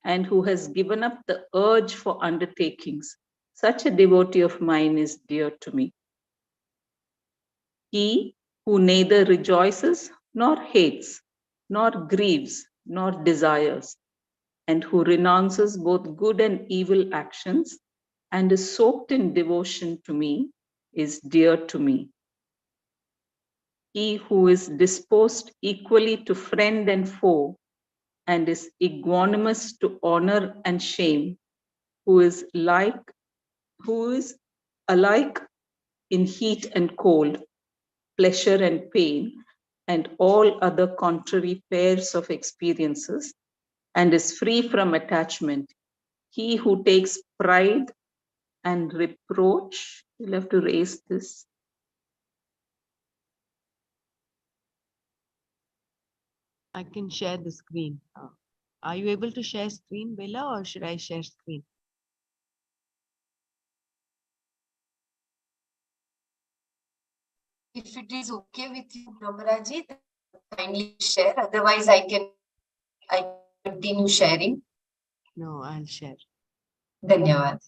and who has given up the urge for undertakings. Such a devotee of mine is dear to me. He who neither rejoices nor hates, nor grieves, nor desires, and who renounces both good and evil actions, and is soaked in devotion to me, is dear to me. He who is disposed equally to friend and foe, and is equanimous to honor and shame, who is alike in heat and cold, pleasure and pain, and all other contrary pairs of experiences, and is free from attachment. He who takes pride and reproach, you'll have to raise this. I can share the screen. Are you able to share screen, Bella, or should I share screen? If it is okay with you, Brahmaraji, then kindly share. Otherwise, I continue sharing. No, I'll share. Dhanyavad.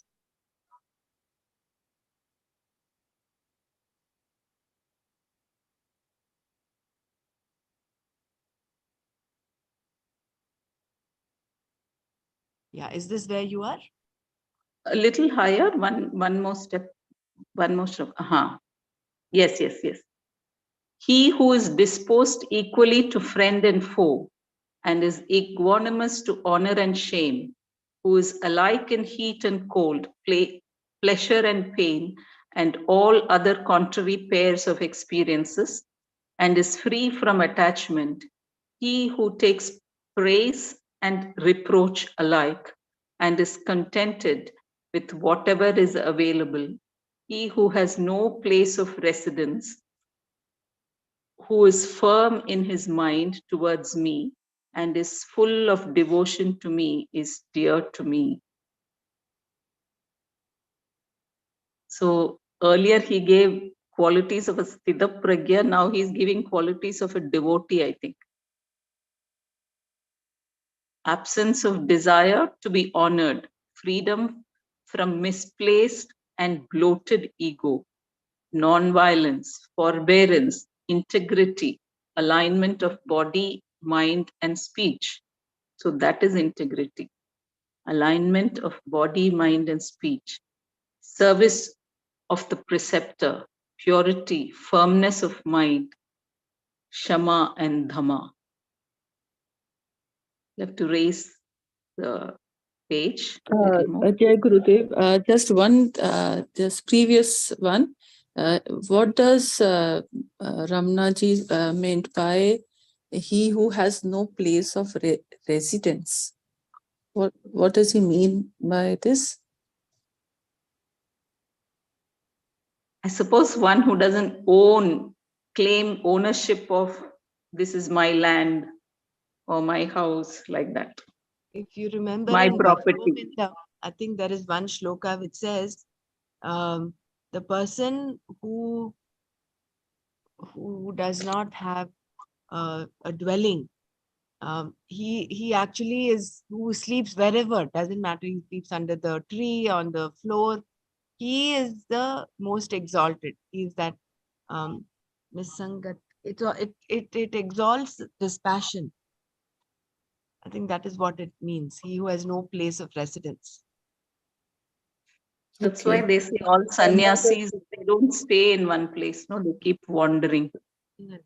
Yeah, is this where you are? A little higher, one more step, one more step. Yes. He who is disposed equally to friend and foe, and is equanimous to honor and shame, who is alike in heat and cold, pleasure and pain, and all other contrary pairs of experiences, and is free from attachment, he who takes praise and reproach alike, and is contented with whatever is available, he who has no place of residence, who is firm in his mind towards me and is full of devotion to me, is dear to me. So earlier he gave qualities of a Sthita Pragya, now he's giving qualities of a devotee, I think. Absence of desire to be honored, freedom from misplaced and bloated ego, non-violence, forbearance, integrity, alignment of body, mind, and speech. So that is integrity. Alignment of body, mind, and speech. Service of the preceptor, purity, firmness of mind, shama and dhamma. You have to raise the page a little more. Jai Gurudev, just previous one. What does Ramnaji meant by he who has no place of residence? What does he mean by this? I suppose one who doesn't claim ownership of this is my land or my house, like that. If you remember My in property. Bhagavad, I think there is one shloka which says, the person who does not have a dwelling, he actually is who sleeps wherever, doesn't matter, he sleeps under the tree, on the floor, he is the most exalted. He is that Nisangat. It exalts this passion. I think that is what it means. He who has no place of residence. That's why they say all sannyasis, they don't stay in one place, no, they keep wandering. Yeah.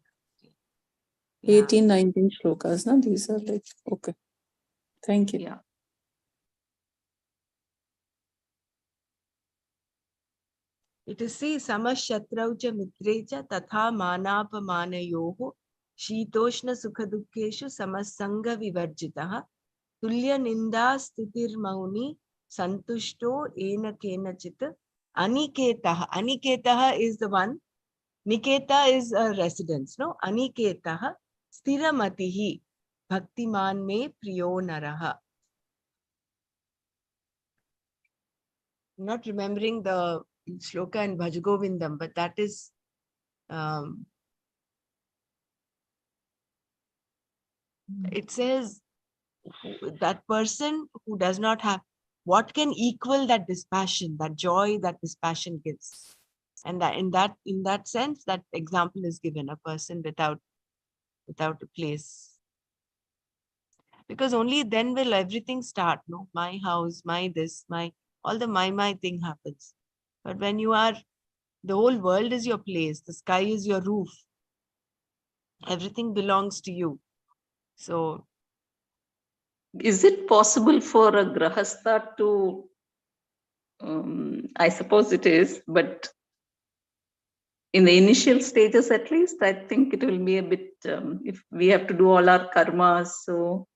18, 19 shlokas, na? These are like, okay. Thank you. Yeah. It is see samashatraucha mitrecha tatha manapamanayoho shitoshna sukhadukeshu samasanga vivarjitaha tulya ninda stutir mauni santushto ena kenachit aniketaha. Aniketaha is the one. Niketa is a residence, no? Aniketaha stiramatihi bhaktiman me priyo naraha. I'm not remembering the shloka in Bhajagovindam, but that is it says that person who does not have, what can equal that dispassion, that joy that dispassion gives? And that in that sense, that example is given, a person without a place. Because only then will everything start, no? My house, my this, my, all the my thing happens. But when you are, the whole world is your place, the sky is your roof, everything belongs to you. So is it possible for a grahastha to, I suppose it is, but in the initial stages at least, I think it will be a bit, if we have to do all our karmas, so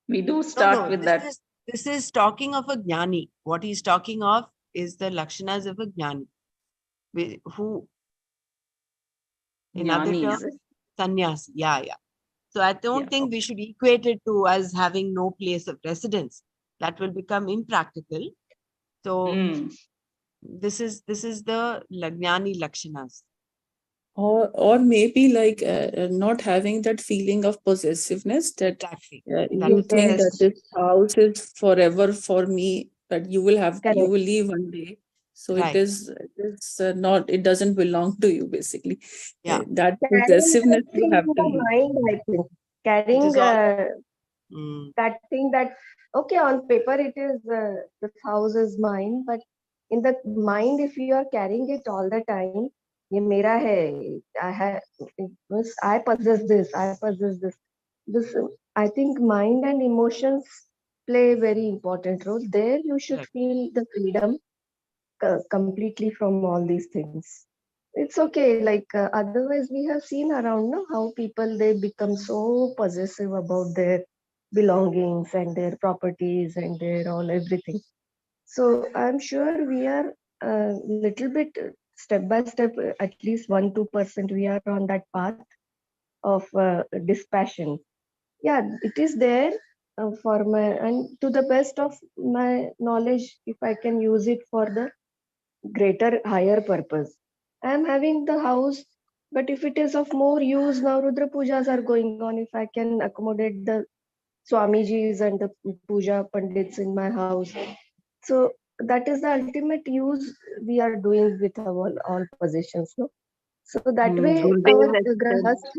we do start with that. This is talking of a jnani. What he's talking of is the lakshanas of a jnani, who, in other Jnani, terms, is it? sannyasi. Yeah. So I don't think we should equate it to us having no place of residence. That will become impractical. So this is the jnani lakshanas. Or maybe like not having that feeling of possessiveness that Exactly. you think that Yes. this house is forever for me, that you will Correct. leave one day. So Right. it is not, it doesn't belong to you basically. Yeah. That Carrying possessiveness that you thing have in to the leave. mind, I think. It Carrying is all. that thing that, okay, on paper it is, this house is mine, but in the mind, if you are carrying it all the time, ye mera hai, I possess this, I possess this. This, I think mind and emotions play a very important role. There you should Right. feel the freedom completely from all these things. It's okay. Like otherwise, we have seen around, no, how people, they become so possessive about their belongings and their properties and their all everything. So I'm sure we are a little bit, step by step, at least 1-2% we are on that path of dispassion. Yeah, it is there for my, and to the best of my knowledge, if I can use it for the greater higher purpose. I am having the house, but if it is of more use, now Rudra pujas are going on. If I can accommodate the Swamijis and the puja pandits in my house, so that is the ultimate use we are doing with our all possessions. No? So that way, our Gurudev has said,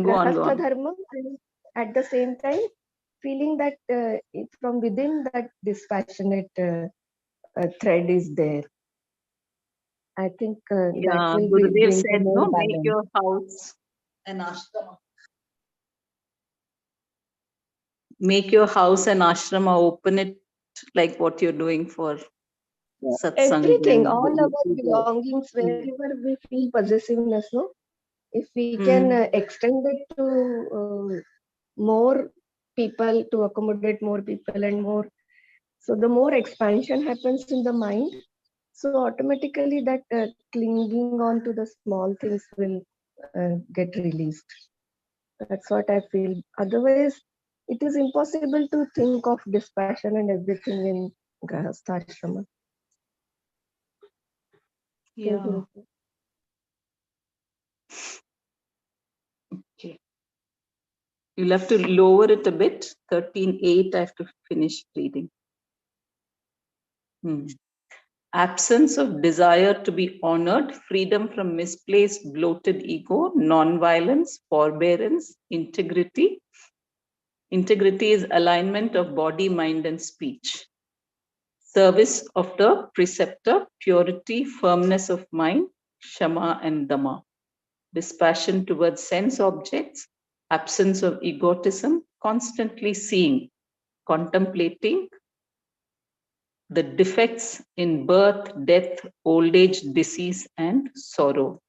go grahastha on. dharma, and at the same time, feeling that from within that dispassionate thread is there. I think that Yeah, will Gurudev bring the said, more no, make balance. your house an ashrama. Make your house an ashrama, open it like what you're doing for satsang Everything, and all the our puja. belongings, wherever we feel possessiveness, no? If we can Mm. extend it to more people, to accommodate more people and more, so the more expansion happens in the mind, so automatically that clinging on to the small things will get released. That's what I feel. Otherwise, it is impossible to think of dispassion and everything in Grahastha Ashrama. Yeah. Okay. You'll have to lower it a bit. 13.8, I have to finish reading. Absence of desire to be honored, freedom from misplaced, bloated ego, non-violence, forbearance, integrity. Integrity is alignment of body, mind, and speech. Service of the preceptor, purity, firmness of mind, shama and dama. Dispassion towards sense objects, absence of egotism, constantly seeing, contemplating, the defects in birth, death, old age, disease, and sorrow.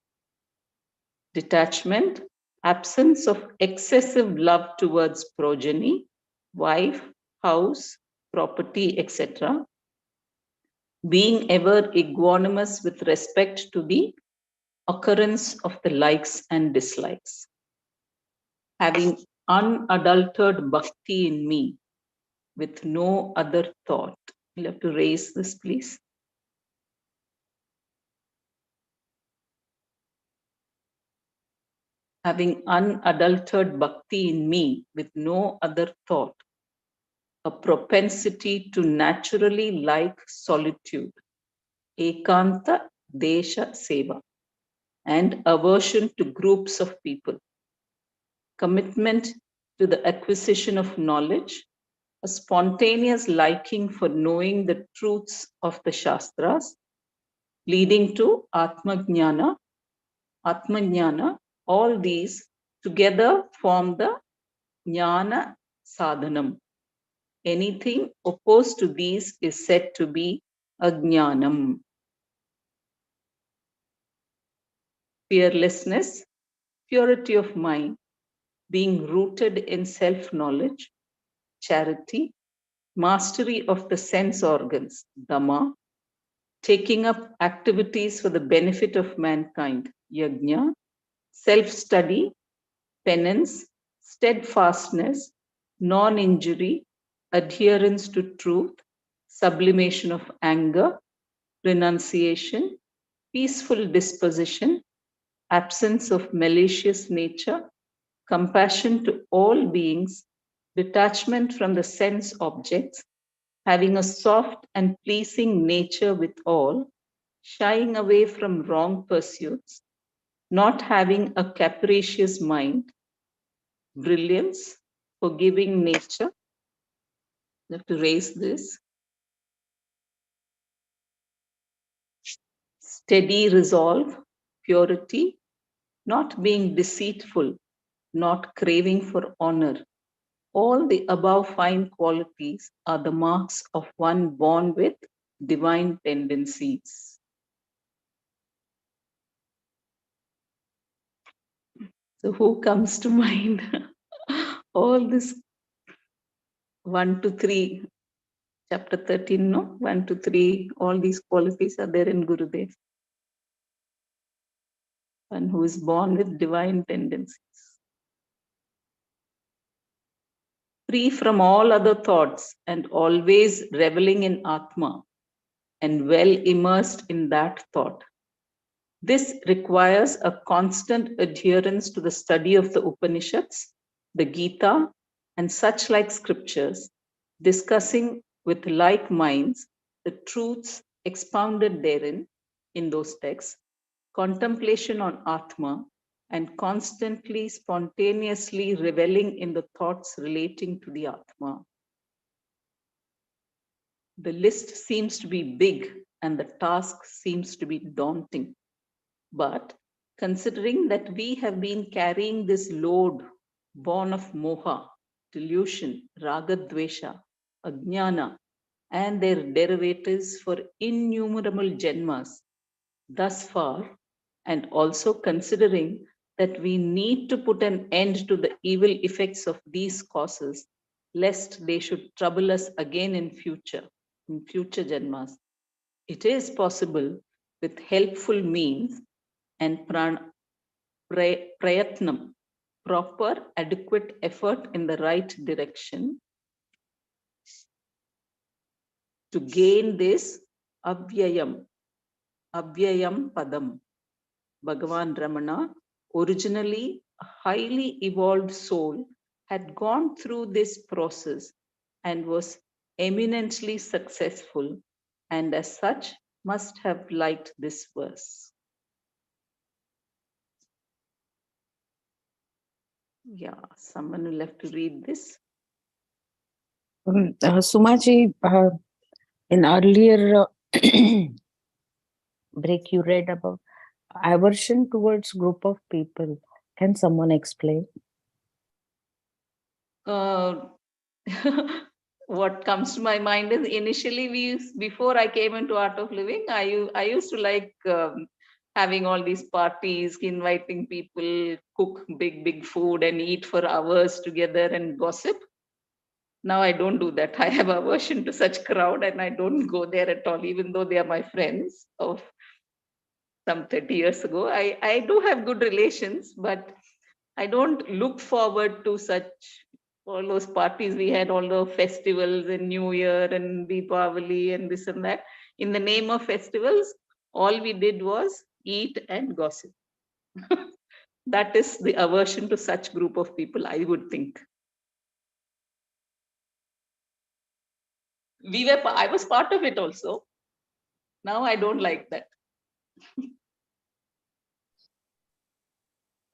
Detachment, absence of excessive love towards progeny, wife, house, property, etc. Being ever equanimous with respect to the occurrence of the likes and dislikes. Having unadulterated bhakti in me with no other thought. You'll have to raise this, please. Having unadulterated bhakti in me with no other thought. A propensity to naturally like solitude, ekanta desha seva, and aversion to groups of people. Commitment to the acquisition of knowledge, a spontaneous liking for knowing the truths of the Shastras, leading to Atmajnana. Atmajnana, all these together form the Jnana Sadhanam. Anything opposed to these is said to be Ajnanam. Fearlessness, purity of mind, being rooted in self-knowledge, charity, mastery of the sense organs, Dhamma, taking up activities for the benefit of mankind, Yajna, self-study, penance, steadfastness, non-injury, adherence to truth, sublimation of anger, renunciation, peaceful disposition, absence of malicious nature, compassion to all beings, detachment from the sense objects, having a soft and pleasing nature with all, shying away from wrong pursuits, not having a capricious mind, brilliance, forgiving nature. You have to raise this. Steady resolve, purity, not being deceitful, not craving for honor. All the above fine qualities are the marks of one born with divine tendencies. So who comes to mind? All this 1 to 3, chapter 13, no? 1 to 3, all these qualities are there in Gurudev. One who is born with divine tendencies. Free from all other thoughts and always reveling in Atma and well immersed in that thought. This requires a constant adherence to the study of the Upanishads, the Gita, and such like scriptures, discussing with like minds the truths expounded therein in those texts, contemplation on Atma, and constantly, spontaneously reveling in the thoughts relating to the Atma. The list seems to be big and the task seems to be daunting. But considering that we have been carrying this load born of moha, delusion, raga, dvesha, ajnana, and their derivatives for innumerable janmas thus far, and also considering that we need to put an end to the evil effects of these causes, lest they should trouble us again in future janmas. It is possible with helpful means and prayatnam, proper adequate effort in the right direction, to gain this avyayam padam. Bhagavan Ramana, originally a highly evolved soul, had gone through this process and was eminently successful, and as such must have liked this verse. Yeah, someone will have to read this. Sumaji, in earlier break, you read about aversion towards group of people. Can someone explain? what comes to my mind is initially before I came into Art of Living, I used to like having all these parties, inviting people, cook big food and eat for hours together and gossip. Now I don't do that. I have aversion to such crowd and I don't go there at all, even though they are my friends of some 30 years ago. I do have good relations, but I don't look forward to such all those parties we had, all the festivals and New Year and Deepavali and this and that. In the name of festivals, all we did was eat and gossip. That is the aversion to such group of people, I would think. I was part of it also. Now I don't like that.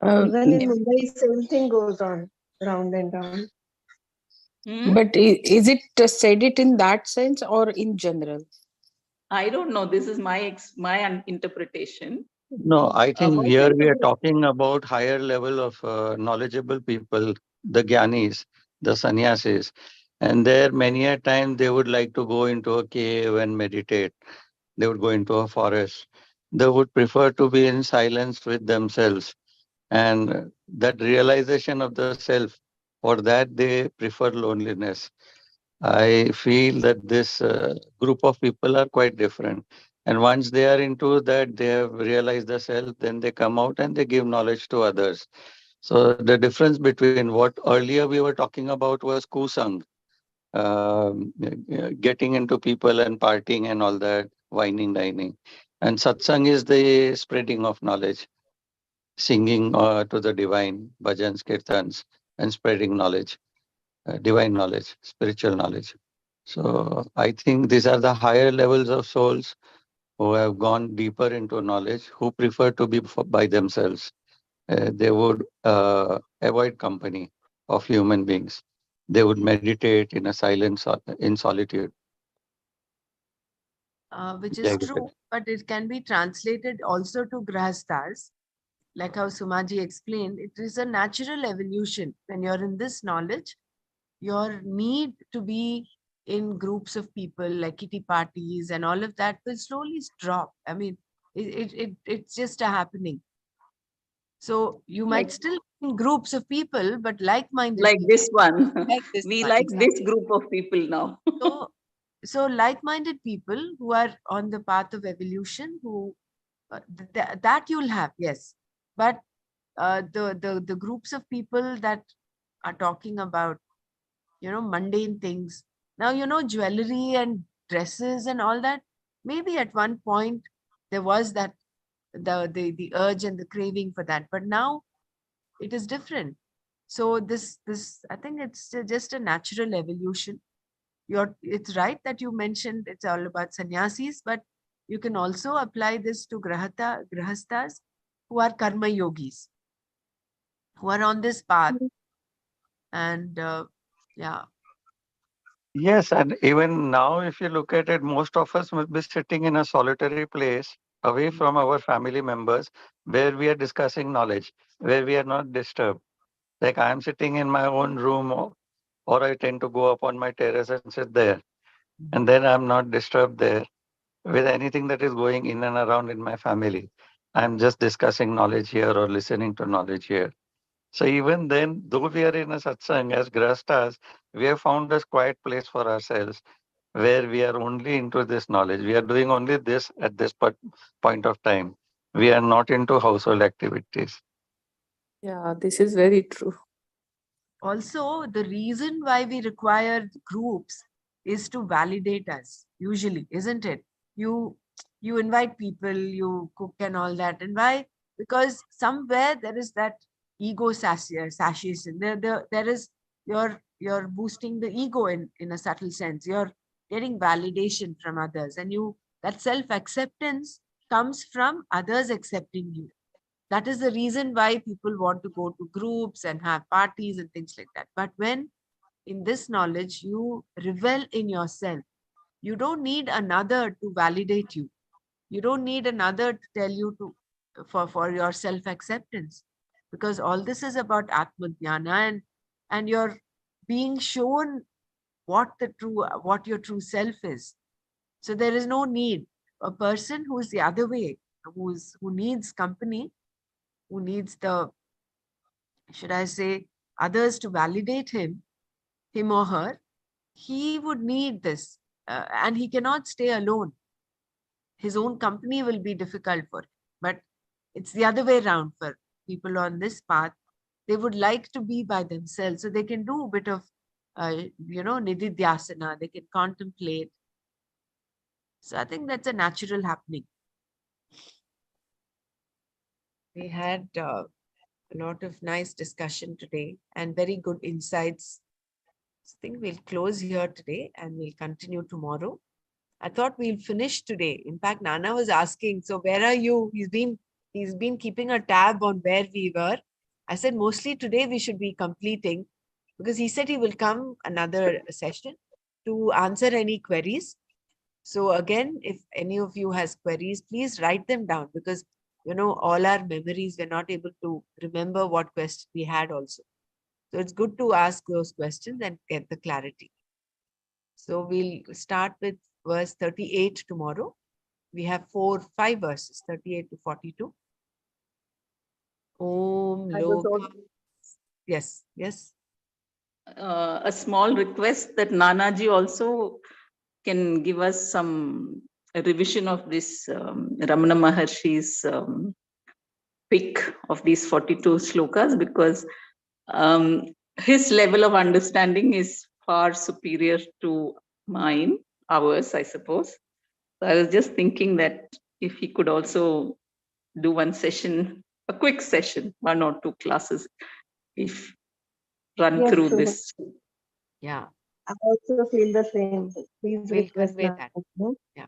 Even in Um, Mumbai, same thing goes on round and round. but is it said it in that sense or in general? I don't know. This is my interpretation. No, I think Most here of we are the talking about higher level of knowledgeable people, the Gyanis, the sannyasis. And there, many a time, they would like to go into a cave and meditate. They would go into a forest. They would prefer to be in silence with themselves. And that realization of the self, for that, they prefer loneliness. I feel that this group of people are quite different. And once they are into that, they have realized the self, then they come out and they give knowledge to others. So the difference between what earlier we were talking about was kusang, getting into people and partying and all that, whining, dining. And satsang is the spreading of knowledge, singing to the divine, bhajans, kirtans, and spreading knowledge, divine knowledge, spiritual knowledge. So I think these are the higher levels of souls who have gone deeper into knowledge, who prefer to be by themselves. They would avoid company of human beings. They would meditate in a silence, in solitude. Which is Jai true, but it can be translated also to grahasthas. Like how Sumaji explained, it is a natural evolution. When you're in this knowledge, your need to be in groups of people like kitty parties and all of that will slowly drop. I mean, it's just a happening. So you like might still be in groups of people, but like-minded like people, this one. like this We one, like this exactly. group of people now. So like-minded people who are on the path of evolution, who that you'll have, yes. But the groups of people that are talking about, mundane things. Now, jewelry and dresses and all that. Maybe at one point there was that the urge and the craving for that, but now it is different. So this I think it's just a natural evolution. It's right that you mentioned it's all about sannyasis, but you can also apply this to grahasthas who are karma yogis, who are on this path. And yeah. Yes, and even now, if you look at it, most of us will be sitting in a solitary place away from our family members where we are discussing knowledge, where we are not disturbed. Like I am sitting in my own room, or I tend to go up on my terrace and sit there. And then I'm not disturbed there with anything that is going in and around in my family. I'm just discussing knowledge here or listening to knowledge here. So even then, though we are in a satsang as grastas, we have found a quiet place for ourselves where we are only into this knowledge. We are doing only this at this point of time. We are not into household activities. Yeah, this is very true. Also, the reason why we require groups is to validate us, usually, isn't it? You invite people, you cook and all that. And why? Because somewhere there is that ego satiation. There is you're boosting the ego in a subtle sense. You're getting validation from others. And that self-acceptance comes from others accepting you. That is the reason why people want to go to groups and have parties and things like that. But when in this knowledge you revel in yourself, you don't need another to validate you. You don't need another to tell you for your self acceptance, because all this is about atma jnana, and you're being shown what your true self is. So there is no need. A person who is the other way, who needs company, who needs should I say, others to validate him or her, he would need this, and he cannot stay alone. His own company will be difficult for him. But it's the other way around for people on this path. They would like to be by themselves, so they can do a bit of, nididhyasana. They can contemplate. So I think that's a natural happening. We had a lot of nice discussion today and very good insights. I think we'll close here today and we'll continue tomorrow. I thought we'll finish today. In fact, Nana was asking, so where are you? He's been keeping a tab on where we were. I said, mostly today we should be completing, because he said he will come another session to answer any queries. So again, if any of you has queries, please write them down, because all our memories, we're not able to remember what question we had also. So it's good to ask those questions and get the clarity. So we'll start with verse 38 tomorrow. We have 5 verses, 38 to 42. Om Loka. Yes. A small request that Nanaji also can give us some revision of this Ramana Maharshi's pick of these 42 slokas, because his level of understanding is far superior to ours, I suppose. So I was just thinking that if he could also do one session, a quick session, 1 or 2 classes, if run through sure. this. Yeah. I also feel the same. Please We'll request convey that. that. Yeah.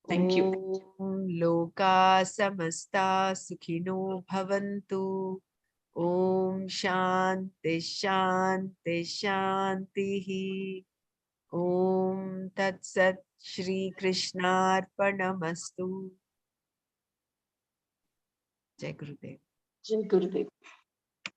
Thank you. Om Loka Samasta Sukhino Bhavantu. Om Shanti Shanti Shanti. Om Tat Sat Shri Krishnarpanamastu. Jai Gurudev. Jai Gurudev.